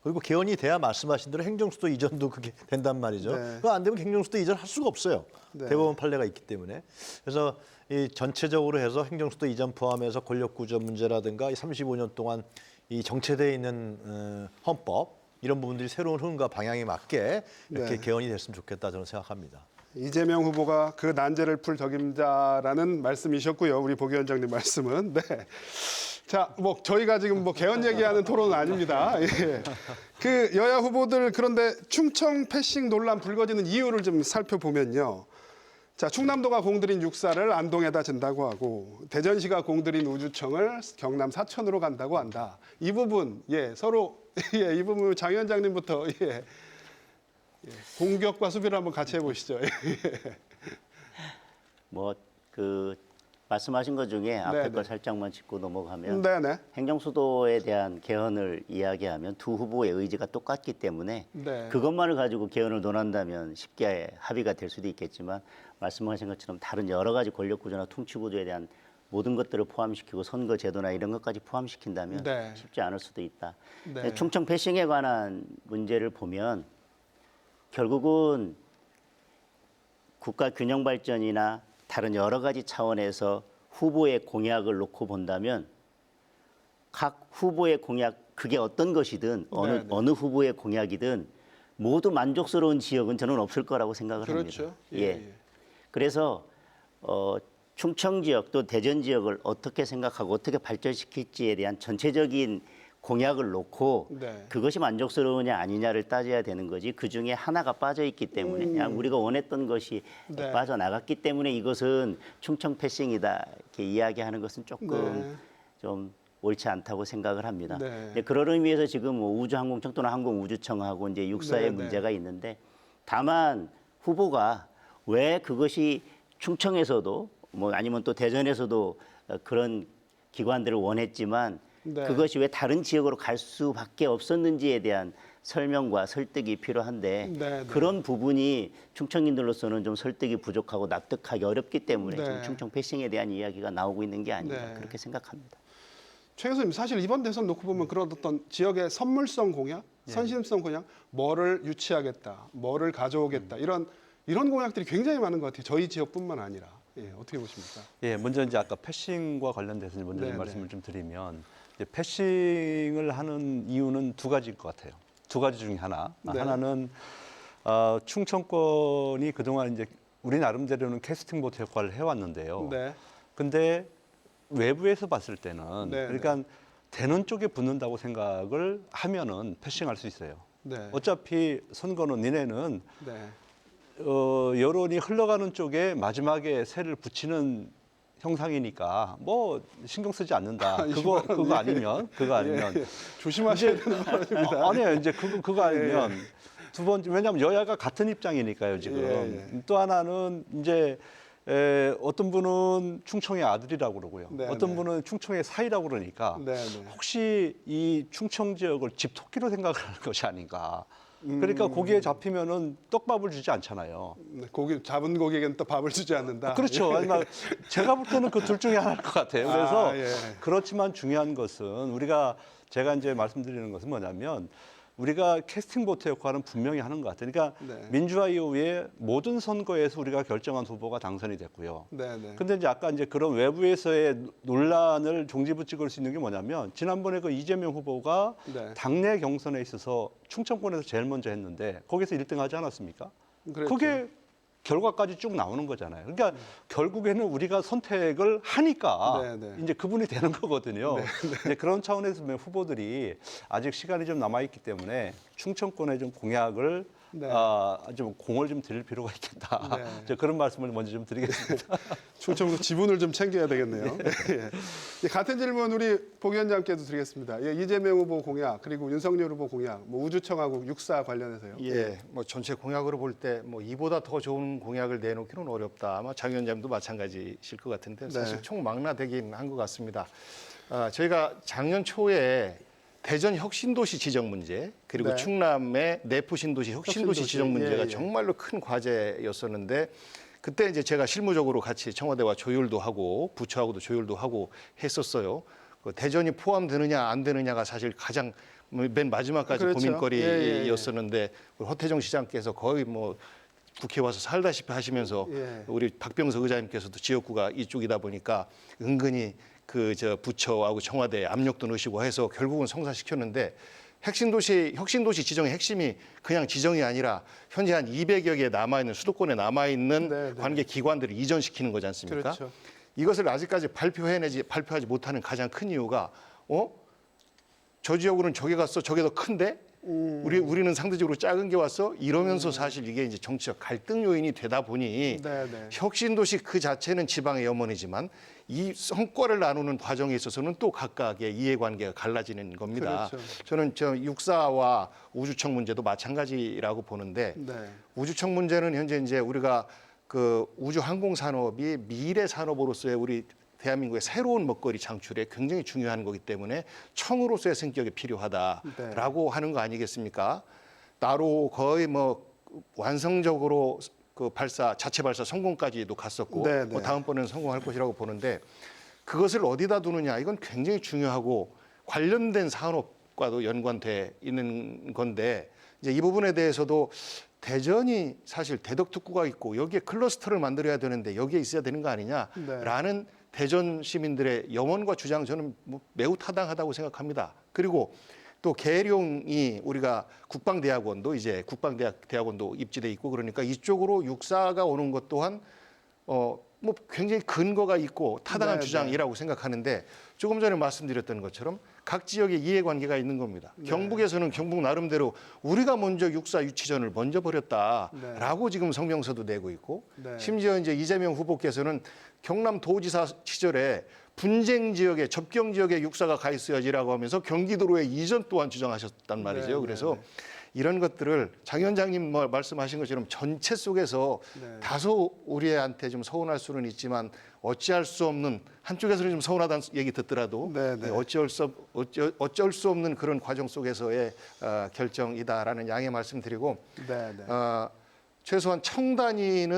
그리고 개헌이 돼야 말씀하신 대로 행정수도 이전도 그게 된단 말이죠. 네. 그거 안 되면 행정수도 이전할 수가 없어요. 네. 대법원 판례가 있기 때문에. 그래서 이 전체적으로 해서 행정수도 이전 포함해서 권력구조 문제라든가 이 35년 동안 이 정체되어 있는 헌법 이런 부분들이 새로운 흐름과 방향에 맞게 이렇게 네. 개헌이 됐으면 좋겠다 저는 생각합니다. 이재명 후보가 그 난제를 풀 적임자라는 말씀이셨고요. 우리 보 위원장님 말씀은. 네. 자, 뭐 저희가 지금 뭐 개헌 얘기하는 토론은 아닙니다. 예. 그 여야 후보들 그런데 충청 패싱 논란 불거지는 이유를 좀 살펴보면요. 자, 충남도가 공들인 육사를 안동에다 진다고 하고 대전시가 공들인 우주청을 경남 사천으로 간다고 한다. 이 부분 서로 이 부분 장 위원장님부터 공격과 수비를 한번 같이 해보시죠. 뭐 그 말씀하신 것 중에 앞에 네네. 거 살짝만 짚고 넘어가면 네네. 행정수도에 대한 개헌을 이야기하면 두 후보의 의지가 똑같기 때문에 네. 그것만을 가지고 개헌을 논한다면 쉽게 합의가 될 수도 있겠지만 말씀하신 것처럼 다른 여러 가지 권력구조나 통치구조에 대한 모든 것들을 포함시키고 선거제도나 이런 것까지 포함시킨다면 네. 쉽지 않을 수도 있다. 네. 충청 패싱에 관한 문제를 보면 결국은 국가 균형 발전이나 다른 여러 가지 차원에서 후보의 공약을 놓고 본다면 각 후보의 공약 그게 어떤 것이든 네네. 어느 후보의 공약이든 모두 만족스러운 지역은 저는 없을 거라고 생각을 그렇죠. 합니다. 예. 그래서 충청 지역 또 대전 지역을 어떻게 생각하고 어떻게 발전시킬지에 대한 전체적인 공약을 놓고 네. 그것이 만족스러우냐 아니냐를 따져야 되는 거지 그중에 하나가 빠져 있기 때문에 그냥 우리가 원했던 것이 네. 빠져나갔기 때문에 이것은 충청 패싱이다 이렇게 이야기하는 것은 조금 네. 좀 옳지 않다고 생각을 합니다. 네. 네, 그런 의미에서 지금 뭐 우주항공청 또는 항공우주청하고 이제 육사의 네, 네. 문제가 있는데 다만 후보가 왜 그것이 충청에서도 뭐 아니면 또 대전에서도 그런 기관들을 원했지만 네. 그것이 왜 다른 지역으로 갈 수밖에 없었는지에 대한 설명과 설득이 필요한데 네, 네. 그런 부분이 충청인들로서는 좀 설득이 부족하고 납득하기 어렵기 때문에 네. 지금 충청 패싱에 대한 이야기가 나오고 있는 게 아닌가 네. 그렇게 생각합니다. 최 교수님, 사실 이번 대선 놓고 보면 그런 어떤 지역의 선물성 공약, 선심성 공약, 뭐를 유치하겠다, 뭐를 가져오겠다 이런 공약들이 굉장히 많은 것 같아요. 저희 지역뿐만 아니라. 예, 어떻게 보십니까? 예, 먼저 이제 아까 패싱과 관련돼서 먼저 네, 말씀을 좀 드리면 이제 패싱을 하는 이유는 두 가지일 것 같아요. 두 가지 중에 하나. 네. 하나는 충청권이 그동안 이제 우리 나름대로는 캐스팅 보트 역할을 해왔는데요. 네. 근데 외부에서 봤을 때는 네, 그러니까 되는 쪽에 붙는다고 생각을 하면은 패싱할 수 있어요. 네. 어차피 선거는 니네는 네. 여론이 흘러가는 쪽에 마지막에 새를 붙이는 형상이니까 뭐 신경 쓰지 않는다. 그거 아니면 예. 조심하셔야 되는 부분입니다. 아니에요. 이제 그거 아니면 두 번째 왜냐하면 여야가 같은 입장이니까요 지금. 또 하나는 이제 어떤 분은 충청의 아들이라고 그러고요. 네, 어떤 네. 분은 충청의 사이라고 그러니까 네, 네. 혹시 이 충청 지역을 집토끼로 생각을 하는 것이 아닌가. 그러니까 고기에 잡히면은 떡밥을 주지 않잖아요. 고기 잡은 고기에겐 또 밥을 주지 않는다. 그렇죠. 아니면 제가 볼 때는 그 둘 중에 하나일 것 같아요. 그래서 예. 그렇지만 중요한 것은 제가 이제 말씀드리는 것은 뭐냐면 우리가 캐스팅 보트 역할은 분명히 하는 것 같아요. 그러니까 네. 민주화 이후에 모든 선거에서 우리가 결정한 후보가 당선이 됐고요. 네, 네. 근데 이제 아까 이제 그런 외부에서의 논란을 종지부찍을 수 있는 게 뭐냐면 지난번에 그 이재명 후보가 네. 당내 경선에 있어서 충청권에서 제일 먼저 했는데 거기서 1등 하지 않았습니까? 그랬죠. 그게 결과까지 쭉 나오는 거잖아요. 그러니까 결국에는 우리가 선택을 하니까 네, 네. 이제 그분이 되는 거거든요. 이제 그런 차원에서 보면 후보들이 아직 시간이 좀 남아 있기 때문에 충청권의 좀 공약을 네. 좀 공을 좀 드릴 필요가 있겠다. 네. 이제 그런 말씀을 먼저 좀 드리겠습니다. 충청도 지분을 좀 챙겨야 되겠네요. 예. 같은 질문 우리 보 위원장께도 드리겠습니다. 예, 이재명 후보 공약 그리고 윤석열 후보 공약, 뭐 우주청하고 육사 관련해서요. 예, 뭐 전체 공약으로 볼 때 뭐 이보다 더 좋은 공약을 내놓기는 어렵다. 아마 장 위원장도 마찬가지실 것 같은데 사실 네. 총망라되긴 한 것 같습니다. 저희가 작년 초에 대전 혁신도시 지정 문제 그리고 네. 충남의 내포신도시 혁신도시 지정 문제가 예, 예. 정말로 큰 과제였었는데 그때 이제 제가 실무적으로 같이 청와대와 조율도 하고 부처하고도 조율도 하고 했었어요. 그 대전이 포함되느냐 안 되느냐가 사실 가장 맨 마지막까지 그렇죠. 고민거리였었는데 허태정 시장께서 거의 뭐 국회 와서 살다시피 하시면서 예. 우리 박병석 의장님께서도 지역구가 이쪽이다 보니까 은근히 부처하고 청와대에 압력도 넣으시고 해서 결국은 성사시켰는데 혁신도시 지정의 핵심이 그냥 지정이 아니라 현재 한 200여 개 남아있는 수도권에 남아있는 네, 네. 관계 기관들을 이전시키는 거지 않습니까? 그렇죠. 이것을 아직까지 발표하지 못하는 가장 큰 이유가 저 지역으로는 저게 갔어, 저게 더 큰데 우리는 상대적으로 작은 게 왔어 이러면서 사실 이게 이제 정치적 갈등 요인이 되다 보니 네, 네. 혁신도시 그 자체는 지방의 염원이지만 이 성과를 나누는 과정에 있어서는 또 각각의 이해관계가 갈라지는 겁니다. 그렇죠. 저는 육사와 우주청 문제도 마찬가지라고 보는데 네. 우주청 문제는 현재 이제 우리가 그 우주 항공 산업이 미래 산업으로서의 우리 대한민국의 새로운 먹거리 창출에 굉장히 중요한 거기 때문에 청으로서의 성격이 필요하다라고 하는 거 아니겠습니까? 따로 거의 뭐 완성적으로 그 자체 발사 성공까지도 갔었고 네, 네. 뭐 다음번에는 성공할 것이라고 보는데 그것을 어디다 두느냐 이건 굉장히 중요하고 관련된 산업과도 연관돼 있는 건데 이제 이 부분에 대해서도 대전이 사실 대덕특구가 있고 여기에 클러스터를 만들어야 되는데 여기에 있어야 되는 거 아니냐라는 대전 시민들의 염원과 주장 저는 뭐 매우 타당하다고 생각합니다. 그리고 또 계룡이 우리가 국방대학원도 이제 국방대학원도 입지돼 있고 그러니까 이쪽으로 육사가 오는 것 또한 뭐 굉장히 근거가 있고 타당한 네, 주장이라고 생각하는데 조금 전에 말씀드렸던 것처럼 각 지역에 이해관계가 있는 겁니다. 경북에서는 경북 나름대로 우리가 먼저 육사 유치전을 먼저 벌였다라고 지금 성명서도 내고 있고 심지어 이제 이재명 후보께서는 경남도지사 시절에 분쟁 지역에 접경 지역에 육사가 가 있어야지라고 하면서 경기도로의 이전 또한 주장하셨단 말이죠. 그래서 이런 것들을 장 위원장님 말씀하신 것처럼 전체 속에서 다소 우리한테 좀 서운할 수는 있지만 어찌할 수 없는 한쪽에서는 좀 서운하다는 얘기 듣더라도 어쩔 수 없는 그런 과정 속에서의 결정이다라는 양해 말씀드리고 최소한 청단위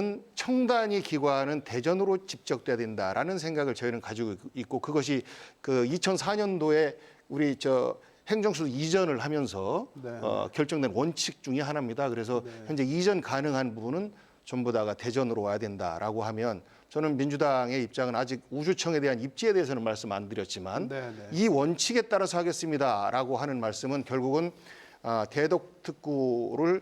기관은 대전으로 집적돼야 된다라는 생각을 저희는 가지고 있고 그것이 그 2004년도에 우리 행정수 이전을 하면서 네. 결정된 원칙 중에 하나입니다. 그래서 현재 이전 가능한 부분은 전부 다가 대전으로 와야 된다라고 하면 저는 민주당의 입장은 아직 우주청에 대한 입지에 대해서는 말씀 안 드렸지만 네, 네. 이 원칙에 따라서 하겠습니다라고 하는 말씀은 결국은 대덕특구를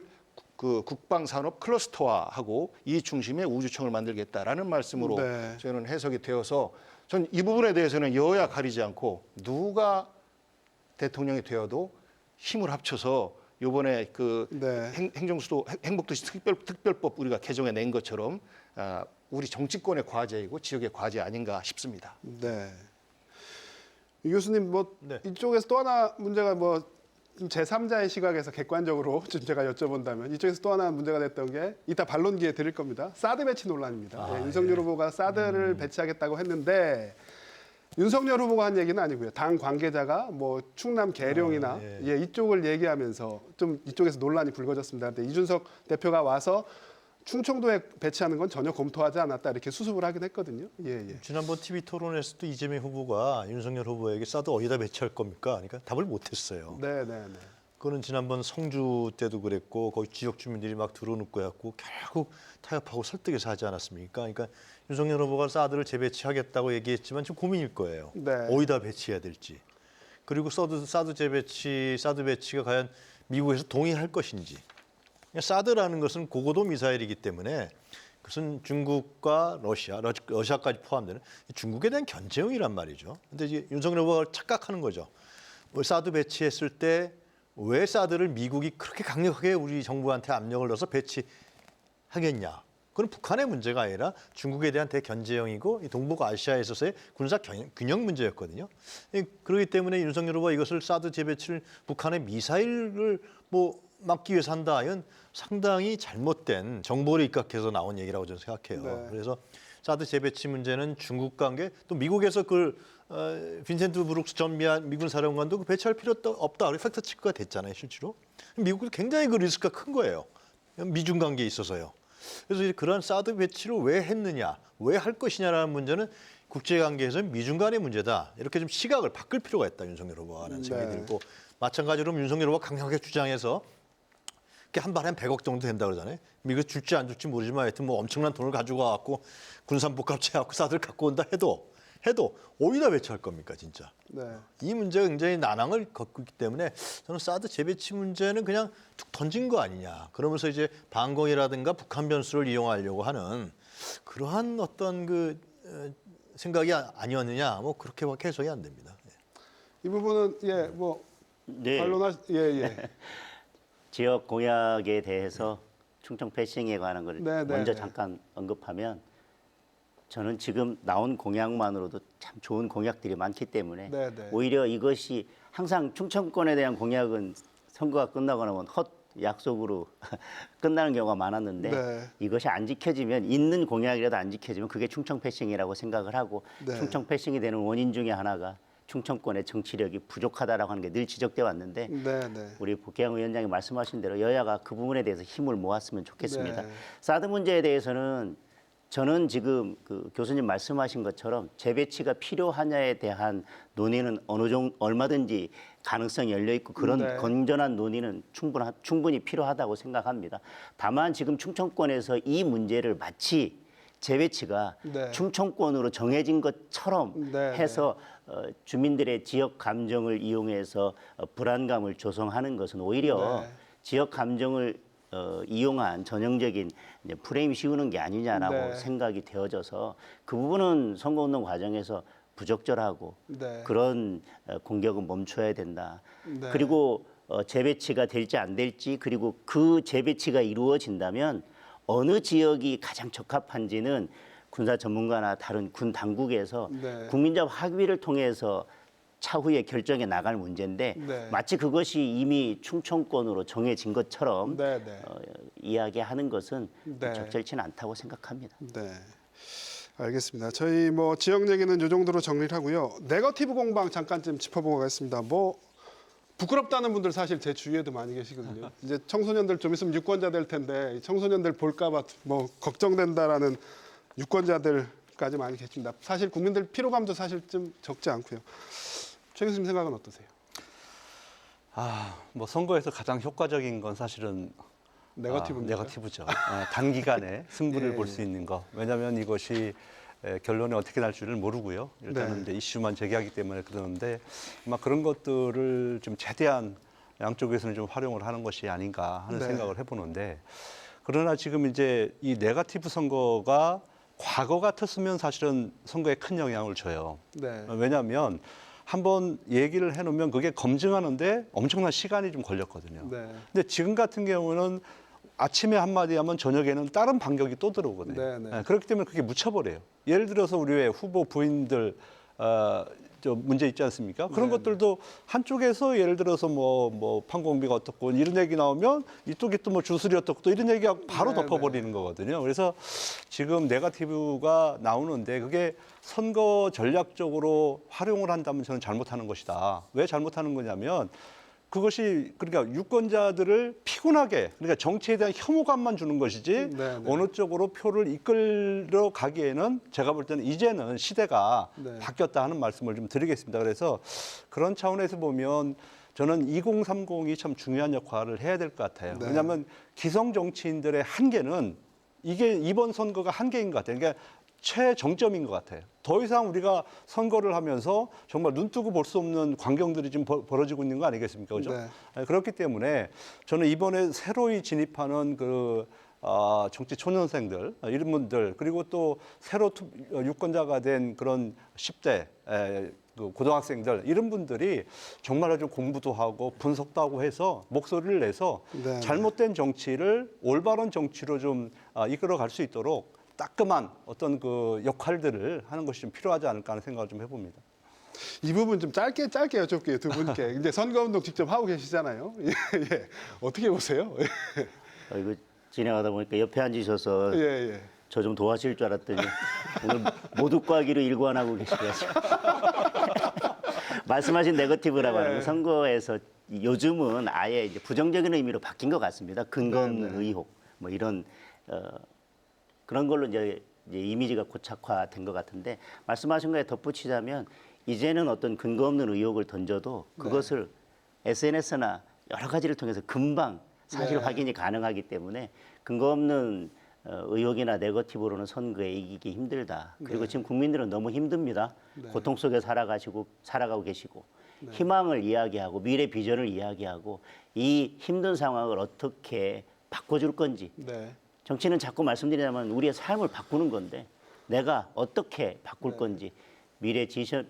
그 국방산업 클러스터화하고 이 중심에 우주청을 만들겠다라는 말씀으로 네. 저는 해석이 되어서 전 이 부분에 대해서는 여야 가리지 않고 누가 대통령이 되어도 힘을 합쳐서 이번에 그 네. 행정수도 행복도시 특별법 우리가 개정해 낸 것처럼 우리 정치권의 과제이고 지역의 과제 아닌가 싶습니다. 네. 이 교수님 뭐 네. 이쪽에서 또 하나 문제가 뭐 제3자의 시각에서 객관적으로 좀 제가 여쭤본다면 이쪽에서 또 하나 문제가 됐던 게 이따 반론 기회 드릴 겁니다. 사드 배치 논란입니다. 윤석열 후보가 사드를 배치하겠다고 했는데 윤석열 후보가 한 얘기는 아니고요. 당 관계자가 뭐 충남 계룡이나 이쪽을 얘기하면서 좀 이쪽에서 논란이 불거졌습니다. 근데 이준석 대표가 와서 충청도에 배치하는 건 전혀 검토하지 않았다 이렇게 수습을 하긴 했거든요. 예. 지난번 TV 토론에서도 이재명 후보가 윤석열 후보에게 사드 어디다 배치할 겁니까? 그러니까 답을 못했어요. 네. 그거는 지난번 성주 때도 그랬고 거기 지역 주민들이 막 들어눕고 해갖고 결국 타협하고 설득해서 하지 않았습니까? 그러니까 윤석열 후보가 사드를 재배치하겠다고 얘기했지만 지금 고민일 거예요. 네. 어디다 배치해야 될지. 그리고 사드 배치가 과연 미국에서 동의할 것인지. 사드라는 것은 고고도 미사일이기 때문에 그것은 중국과 러시아까지 포함되는 중국에 대한 견제용이란 말이죠. 근데 이제 윤석열 후보가 착각하는 거죠. 사드 배치했을 때 왜 사드를 미국이 그렇게 강력하게 우리 정부한테 압력을 넣어서 배치하겠냐. 그건 북한의 문제가 아니라 중국에 대한 대견제용이고 동북아시아에 있어서의 군사 균형 문제였거든요. 그렇기 때문에 윤석열 후보가 이것을 사드 재배치를 북한의 미사일을 막기 위해서 한다. 이건 상당히 잘못된 정보를 입각해서 나온 얘기라고 저는 생각해요. 네. 그래서 사드 재배치 문제는 중국과 관계 또 미국에서 빈센트 브룩스 전 미군 사령관도 배치할 필요 없다. 팩트 체크가 됐잖아요, 실제로. 미국도 굉장히 그 리스크가 큰 거예요. 미중 관계에 있어서요. 그래서 이제 그러한 사드 배치를 왜 했느냐, 왜 할 것이냐라는 문제는 국제 관계에서 미중 간의 문제다. 이렇게 좀 시각을 바꿀 필요가 있다, 윤석열 후보가 하는 생각이 들고 마찬가지로 윤석열 후보가 강하게 주장해서 한 발에 한 100억 정도 된다 그러잖아요. 미국 줄지 안 줄지 모르지만 하여튼 엄청난 돈을 가지고 와갖고 군산복합체 해갖고 사드를 갖고 온다 해도 어디다 배치할 겁니까 진짜. 네. 이 문제가 굉장히 난항을 겪고 있기 때문에 저는 사드 재배치 문제는 그냥 툭 던진 거 아니냐. 그러면서 이제 방공이라든가 북한 변수를 이용하려고 하는 그러한 어떤 생각이 아니었느냐. 그렇게밖에 해석이 안 됩니다. 이 부분은 네. 반론할 지역 공약에 대해서 충청 패싱에 관한 걸 네, 먼저 잠깐 언급하면 저는 지금 나온 공약만으로도 참 좋은 공약들이 많기 때문에 오히려 이것이 항상 충청권에 대한 공약은 선거가 끝나고 나면 헛 약속으로 끝나는 경우가 많았는데 이것이 안 지켜지면 있는 공약이라도 안 지켜지면 그게 충청 패싱이라고 생각을 하고 충청 패싱이 되는 원인 중에 하나가 충청권의 정치력이 부족하다라고 하는 게 늘 지적돼 왔는데 우리 복혜영 위원장이 말씀하신 대로 여야가 그 부분에 대해서 힘을 모았으면 좋겠습니다. 사드 문제에 대해서는 저는 지금 교수님 말씀하신 것처럼 재배치가 필요하냐에 대한 논의는 얼마든지 가능성이 열려 있고 그런 건전한 논의는 충분히 필요하다고 생각합니다. 다만 지금 충청권에서 이 문제를 마치 재배치가 충청권으로 정해진 것처럼 해서 주민들의 지역 감정을 이용해서 불안감을 조성하는 것은 오히려 지역 감정을 이용한 전형적인 프레임 씌우는 게 아니냐라고 생각이 되어져서 그 부분은 선거운동 과정에서 부적절하고 그런 공격은 멈춰야 된다. 그리고 재배치가 될지 안 될지 그리고 그 재배치가 이루어진다면 어느 지역이 가장 적합한지는 군사 전문가나 다른 군 당국에서 국민적 합의를 통해서 차후에 결정해 나갈 문제인데 마치 그것이 이미 충청권으로 정해진 것처럼 이야기하는 것은 적절치는 않다고 생각합니다. 네, 알겠습니다. 저희 지역 얘기는 이 정도로 정리를 하고요. 네거티브 공방 잠깐 좀 짚어보고 가겠습니다. 부끄럽다는 분들 사실 제 주위에도 많이 계시거든요. 이제 청소년들 좀 있으면 유권자 될 텐데 청소년들 볼까봐 뭐 걱정된다라는 유권자들까지 많이 계십니다. 사실 국민들 피로감도 사실 좀 적지 않고요. 최 교수님 생각은 어떠세요? 뭐 선거에서 가장 효과적인 건 사실은 네거티브입니까? 네거티브죠. 단기간에 승부를 예, 볼 수 있는 거. 왜냐하면 이것이 결론이 어떻게 날 줄을 모르고요. 일단은 네. 이제 이슈만 제기하기 때문에 그러는데 아마 그런 것들을 좀 최대한 양쪽에서는 좀 활용을 하는 것이 아닌가 하는 네. 생각을 해보는데 그러나 지금 이제 이 네거티브 선거가 과거 같았으면 사실은 선거에 큰 영향을 줘요. 네. 왜냐하면 한번 얘기를 해놓으면 그게 검증하는데 엄청난 시간이 좀 걸렸거든요. 네. 근데 지금 같은 경우는 아침에 한마디 하면 저녁에는 다른 반격이 또 들어오거든요. 네, 네. 그렇기 때문에 그게 묻혀버려요. 예를 들어서 우리 왜 후보 부인들 저 문제 있지 않습니까? 그런 네, 것들도 한쪽에서 예를 들어서 뭐 판공비가 어떻고 이런 얘기 나오면 이쪽이 또 뭐 주술이 어떻고 또 이런 얘기가 바로 네, 덮어버리는 거거든요. 그래서 지금 네거티브가 나오는데 그게 선거 전략적으로 활용을 한다면 저는 잘못하는 것이다. 왜 잘못하는 거냐면 그것이 그러니까 유권자들을 피곤하게 그러니까 정치에 대한 혐오감만 주는 것이지 네, 네. 어느 쪽으로 표를 이끌어 가기에는 제가 볼 때는 이제는 시대가 네. 바뀌었다 하는 말씀을 좀 드리겠습니다. 그래서 그런 차원에서 보면 저는 2030이 참 중요한 역할을 해야 될 것 같아요. 네. 왜냐하면 기성 정치인들의 한계는 이게 이번 선거가 한계인 것 같아요. 그러니까 최정점인 것 같아요. 더 이상 우리가 선거를 하면서 정말 눈뜨고 볼 수 없는 광경들이 지금 벌어지고 있는 거 아니겠습니까? 그죠? 네. 그렇기 때문에 저는 이번에 새로이 진입하는 정치 초년생들, 이런 분들, 그리고 또 새로 유권자가 된 그런 10대 그 고등학생들, 이런 분들이 정말로 좀 공부도 하고 분석도 하고 해서 목소리를 내서 네. 잘못된 정치를 올바른 정치로 좀 이끌어 갈 수 있도록 따끔한 어떤 그 역할들을 하는 것이 좀 필요하지 않을까 하는 생각을 좀 해봅니다. 이 부분 좀 짧게 여쭤볼게요, 두 분께. 이제 선거운동 직접 하고 계시잖아요. 예, 예. 어떻게 보세요? 이거 진행하다 보니까 옆에 앉으셔서 예, 예. 저 좀 도와주실 줄 알았더니 오늘 모두과기로 일관하고 계시가지고 말씀하신 네거티브라고 하는 건 선거에서 요즘은 아예 이제 부정적인 의미로 바뀐 것 같습니다. 근거 없는 의혹 뭐 이런 그런 걸로 이제 이미지가 고착화된 것 같은데 말씀하신 거에 덧붙이자면 이제는 어떤 근거 없는 의혹을 던져도 그것을 SNS나 여러 가지를 통해서 금방 사실 확인이 가능하기 때문에 근거 없는 의혹이나 네거티브로는 선거에 이기기 힘들다. 그리고 지금 국민들은 너무 힘듭니다. 고통 속에 살아가고 계시고 희망을 이야기하고 미래 비전을 이야기하고 이 힘든 상황을 어떻게 바꿔줄 건지 네. 정치는 자꾸 말씀드리자면 우리의 삶을 바꾸는 건데 내가 어떻게 바꿀 건지 미래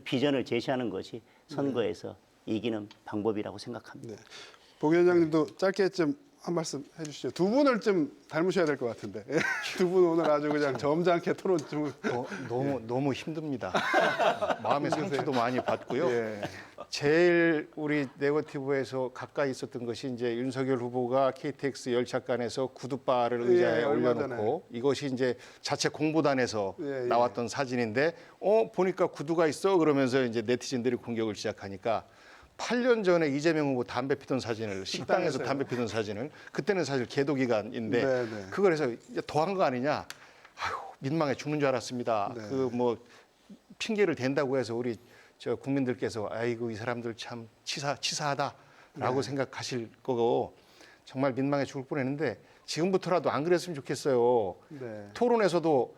비전을 제시하는 것이 선거에서 이기는 방법이라고 생각합니다. 네. 보 위원장님도 짧게 좀 한 말씀 해주시죠. 두 분을 좀 닮으셔야 될 것 같은데 두 분 오늘 아주 그냥 점잖게 토론 좀 너무 힘듭니다. 마음의 상처도 많이 받고요. 예. 제일 우리 네거티브에서 가까이 있었던 것이 이제 윤석열 후보가 KTX 열차간에서 구두바를 의자에 예, 얼마 올려놓고 이것이 이제 자체 공보단에서 예, 예. 나왔던 사진인데 보니까 구두가 있어 그러면서 이제 네티즌들이 공격을 시작하니까 8년 전에 이재명 후보 담배 피던 사진을 식당에서 식당에서요? 담배 피던 사진을 그때는 사실 계도 기간인데 네, 네. 그걸 해서 더한 거 아니냐? 아유 민망해 죽는 줄 알았습니다. 네. 그 뭐 핑계를 댄다고 해서 우리 저 국민들께서 아이고 이 사람들 참 치사하다라고 생각하실 거고 정말 민망해 죽을 뻔했는데 지금부터라도 안 그랬으면 좋겠어요. 네. 토론에서도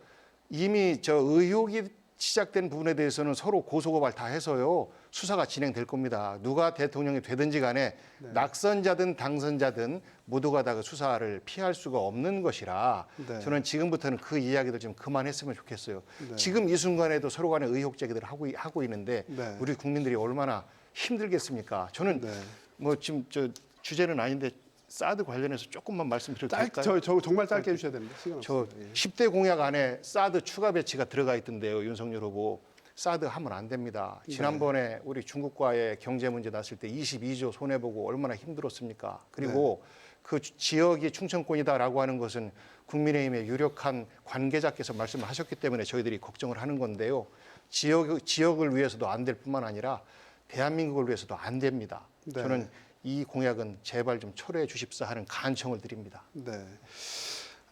이미 저 의혹이 시작된 부분에 대해서는 서로 고소고발 다 해서요 수사가 진행될 겁니다. 누가 대통령이 되든지 간에 낙선자든 당선자든 모두가 다 그 수사를 피할 수가 없는 것이라 네. 저는 지금부터는 그 이야기들 좀 그만했으면 좋겠어요. 지금 이 순간에도 서로 간에 의혹 제기들을 하고 있는데 네. 우리 국민들이 얼마나 힘들겠습니까? 저는 네. 뭐 지금 저 주제는 아닌데 사드 관련해서 조금만 말씀드려도 될까요? 저 정말 짧게 해주셔야 됩니다. 시간 저 없습니다. 예. 10대 공약 안에 사드 추가 배치가 들어가 있던데요. 윤석열 후보 사드 하면 안 됩니다. 지난번에 우리 중국과의 경제 문제 났을 때 22조 손해보고 얼마나 힘들었습니까? 그리고 그 지역이 충청권이다라고 하는 것은 국민의힘의 유력한 관계자께서 말씀을 하셨기 때문에 저희들이 걱정을 하는 건데요. 지역을 위해서도 안 될 뿐만 아니라 대한민국을 위해서도 안 됩니다. 네. 저는 이 공약은 제발 좀 철회해 주십사 하는 간청을 드립니다. 네,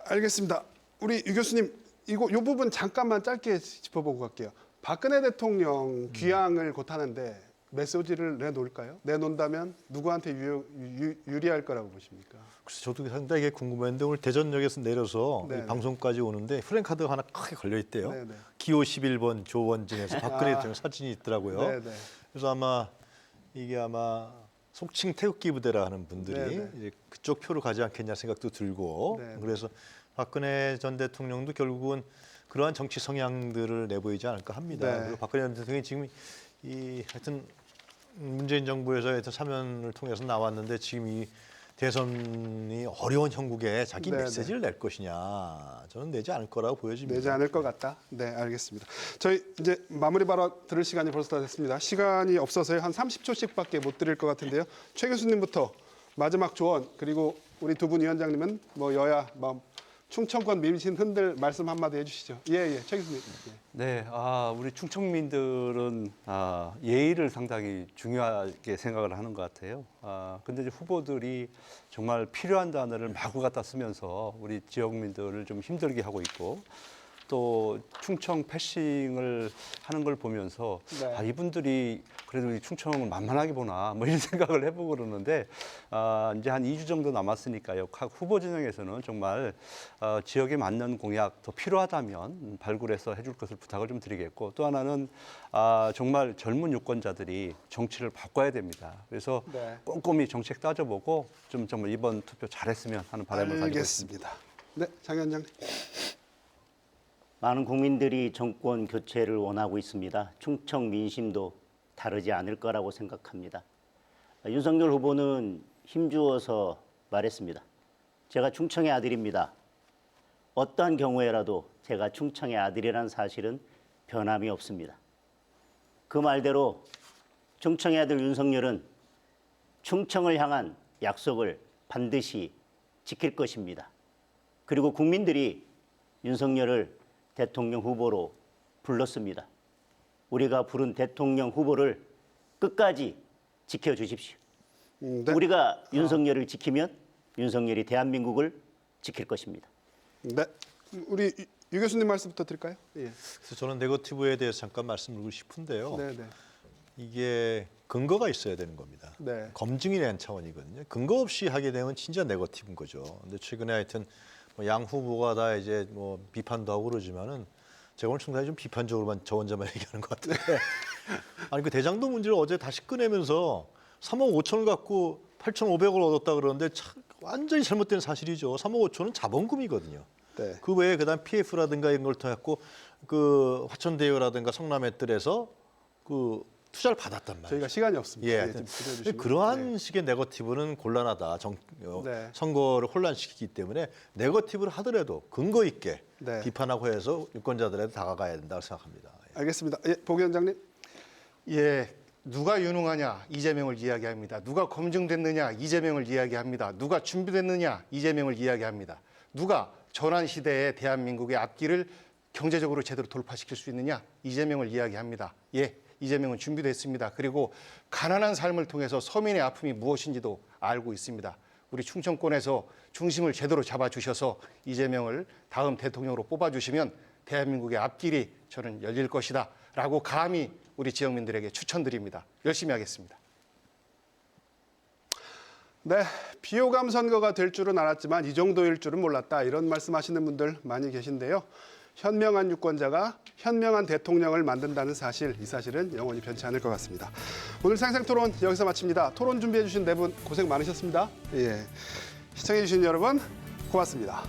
알겠습니다. 우리 유 교수님, 이 부분 잠깐만 짧게 짚어보고 갈게요. 박근혜 대통령 귀향을 곧 하는데 메시지를 내놓을까요? 내놓는다면 누구한테 유리할 거라고 보십니까? 그래서 저도 상당히 궁금했는데 오늘 대전역에서 내려서 네, 이 방송까지 오는데 프랜카드가 하나 크게 걸려 있대요. 네, 네. 기호 11번 조원진에서 박근혜 대통령 사진이 있더라고요. 네, 네. 그래서 아마 이게 속칭 태극기 부대라 하는 분들이 네, 네. 이제 그쪽 표를 가지 않겠냐 생각도 들고 네, 네. 그래서 박근혜 전 대통령도 결국은 그러한 정치 성향들을 내보이지 않을까 합니다. 네. 그리고 박근혜 전 대통령이 지금 하여튼 문재인 정부에서 하여튼 사면을 통해서 나왔는데 지금 이 대선이 어려운 형국에 자기 네, 메시지를 낼 것이냐 저는 내지 않을 거라고 보여집니다. 내지 않을 것 같다. 네, 알겠습니다. 저희 이제 마무리 발언 들을 시간이 벌써 다 됐습니다. 시간이 없어서요. 한 30초씩밖에 못 드릴 것 같은데요. 최 교수님부터 마지막 조언, 그리고 우리 두 분 위원장님은 뭐 여야 충청권 민심 흔들 말씀 한마디 해주시죠. 예, 최 교수님. 예. 네, 우리 충청민들은 예의를 상당히 중요하게 생각을 하는 것 같아요. 근데 이제 후보들이 정말 필요한 단어를 마구 갖다 쓰면서 우리 지역민들을 좀 힘들게 하고 있고, 또 충청 패싱을 하는 걸 보면서 네. 이분들이 그래도 이 충청을 만만하게 보나 뭐 이런 생각을 해보고 그러는데 이제 한 2주 정도 남았으니까요. 각 후보 진영에서는 정말 지역에 맞는 공약 더 필요하다면 발굴해서 해줄 것을 부탁을 좀 드리겠고, 또 하나는 정말 젊은 유권자들이 정치를 바꿔야 됩니다. 그래서 네. 꼼꼼히 정책 따져보고 좀 정말 이번 투표 잘했으면 하는 바람을 가지고 있습니다. 알겠습니다. 네, 장 위원장님. 많은 국민들이 정권 교체를 원하고 있습니다. 충청 민심도 다르지 않을 거라고 생각합니다. 윤석열 후보는 힘주어서 말했습니다. 제가 충청의 아들입니다. 어떠한 경우에라도 제가 충청의 아들이라는 사실은 변함이 없습니다. 그 말대로 충청의 아들 윤석열은 충청을 향한 약속을 반드시 지킬 것입니다. 그리고 국민들이 윤석열을 대통령 후보로 불렀습니다. 우리가 부른 대통령 후보를 끝까지 지켜주십시오. 네. 우리가 윤석열을 지키면 윤석열이 대한민국을 지킬 것입니다. 네, 우리 유 교수님 말씀부터 드릴까요? 예. 그래서 저는 네거티브에 대해서 잠깐 말씀드리고 싶은데요. 네, 네. 이게 근거가 있어야 되는 겁니다. 네. 검증이 된 차원이거든요. 근거 없이 하게 되면 진짜 네거티브인 거죠. 근데 최근에 하여튼 양 후보가 다 이제 비판도 하고 그러지만은 제가 오늘 상당히 좀 비판적으로만 저 혼자만 얘기하는 것 같은데 아니 그 대장동 문제를 어제 다시 꺼내면서 3억 5천을 갖고 8,500을 얻었다 그러는데 완전히 잘못된 사실이죠. 3억 5천은 자본금이거든요. 네. 그 외에 그다음 PF라든가 이런 걸 통해 갖고 그 화천대유라든가 성남의뜰에서 그 투자를 받았단 말이에요. 저희가 시간이 없습니다. 예, 좀 줄여주시면. 그러한 식의 네거티브는 곤란하다. 네. 선거를 혼란시키기 때문에 네거티브를 하더라도 근거 있게 네. 비판하고 해서 유권자들한테 다가가야 된다고 생각합니다. 알겠습니다. 예, 보 위원장님. 예, 누가 유능하냐 이재명을 이야기합니다. 누가 검증됐느냐 이재명을 이야기합니다. 누가 준비됐느냐 이재명을 이야기합니다. 누가 전환 시대의 대한민국의 앞길을 경제적으로 제대로 돌파시킬 수 있느냐 이재명을 이야기합니다. 예, 이재명은 준비됐습니다. 그리고 가난한 삶을 통해서 서민의 아픔이 무엇인지도 알고 있습니다. 우리 충청권에서 중심을 제대로 잡아주셔서 이재명을 다음 대통령으로 뽑아주시면 대한민국의 앞길이 저는 열릴 것이다 라고 감히 우리 지역민들에게 추천드립니다. 열심히 하겠습니다. 네, 비호감 선거가 될 줄은 알았지만 이 정도일 줄은 몰랐다. 이런 말씀하시는 분들 많이 계신데요. 현명한 유권자가 현명한 대통령을 만든다는 사실, 이 사실은 영원히 변치 않을 것 같습니다. 오늘 생생토론 여기서 마칩니다. 토론 준비해 주신 네 분 고생 많으셨습니다. 예, 시청해 주신 여러분 고맙습니다.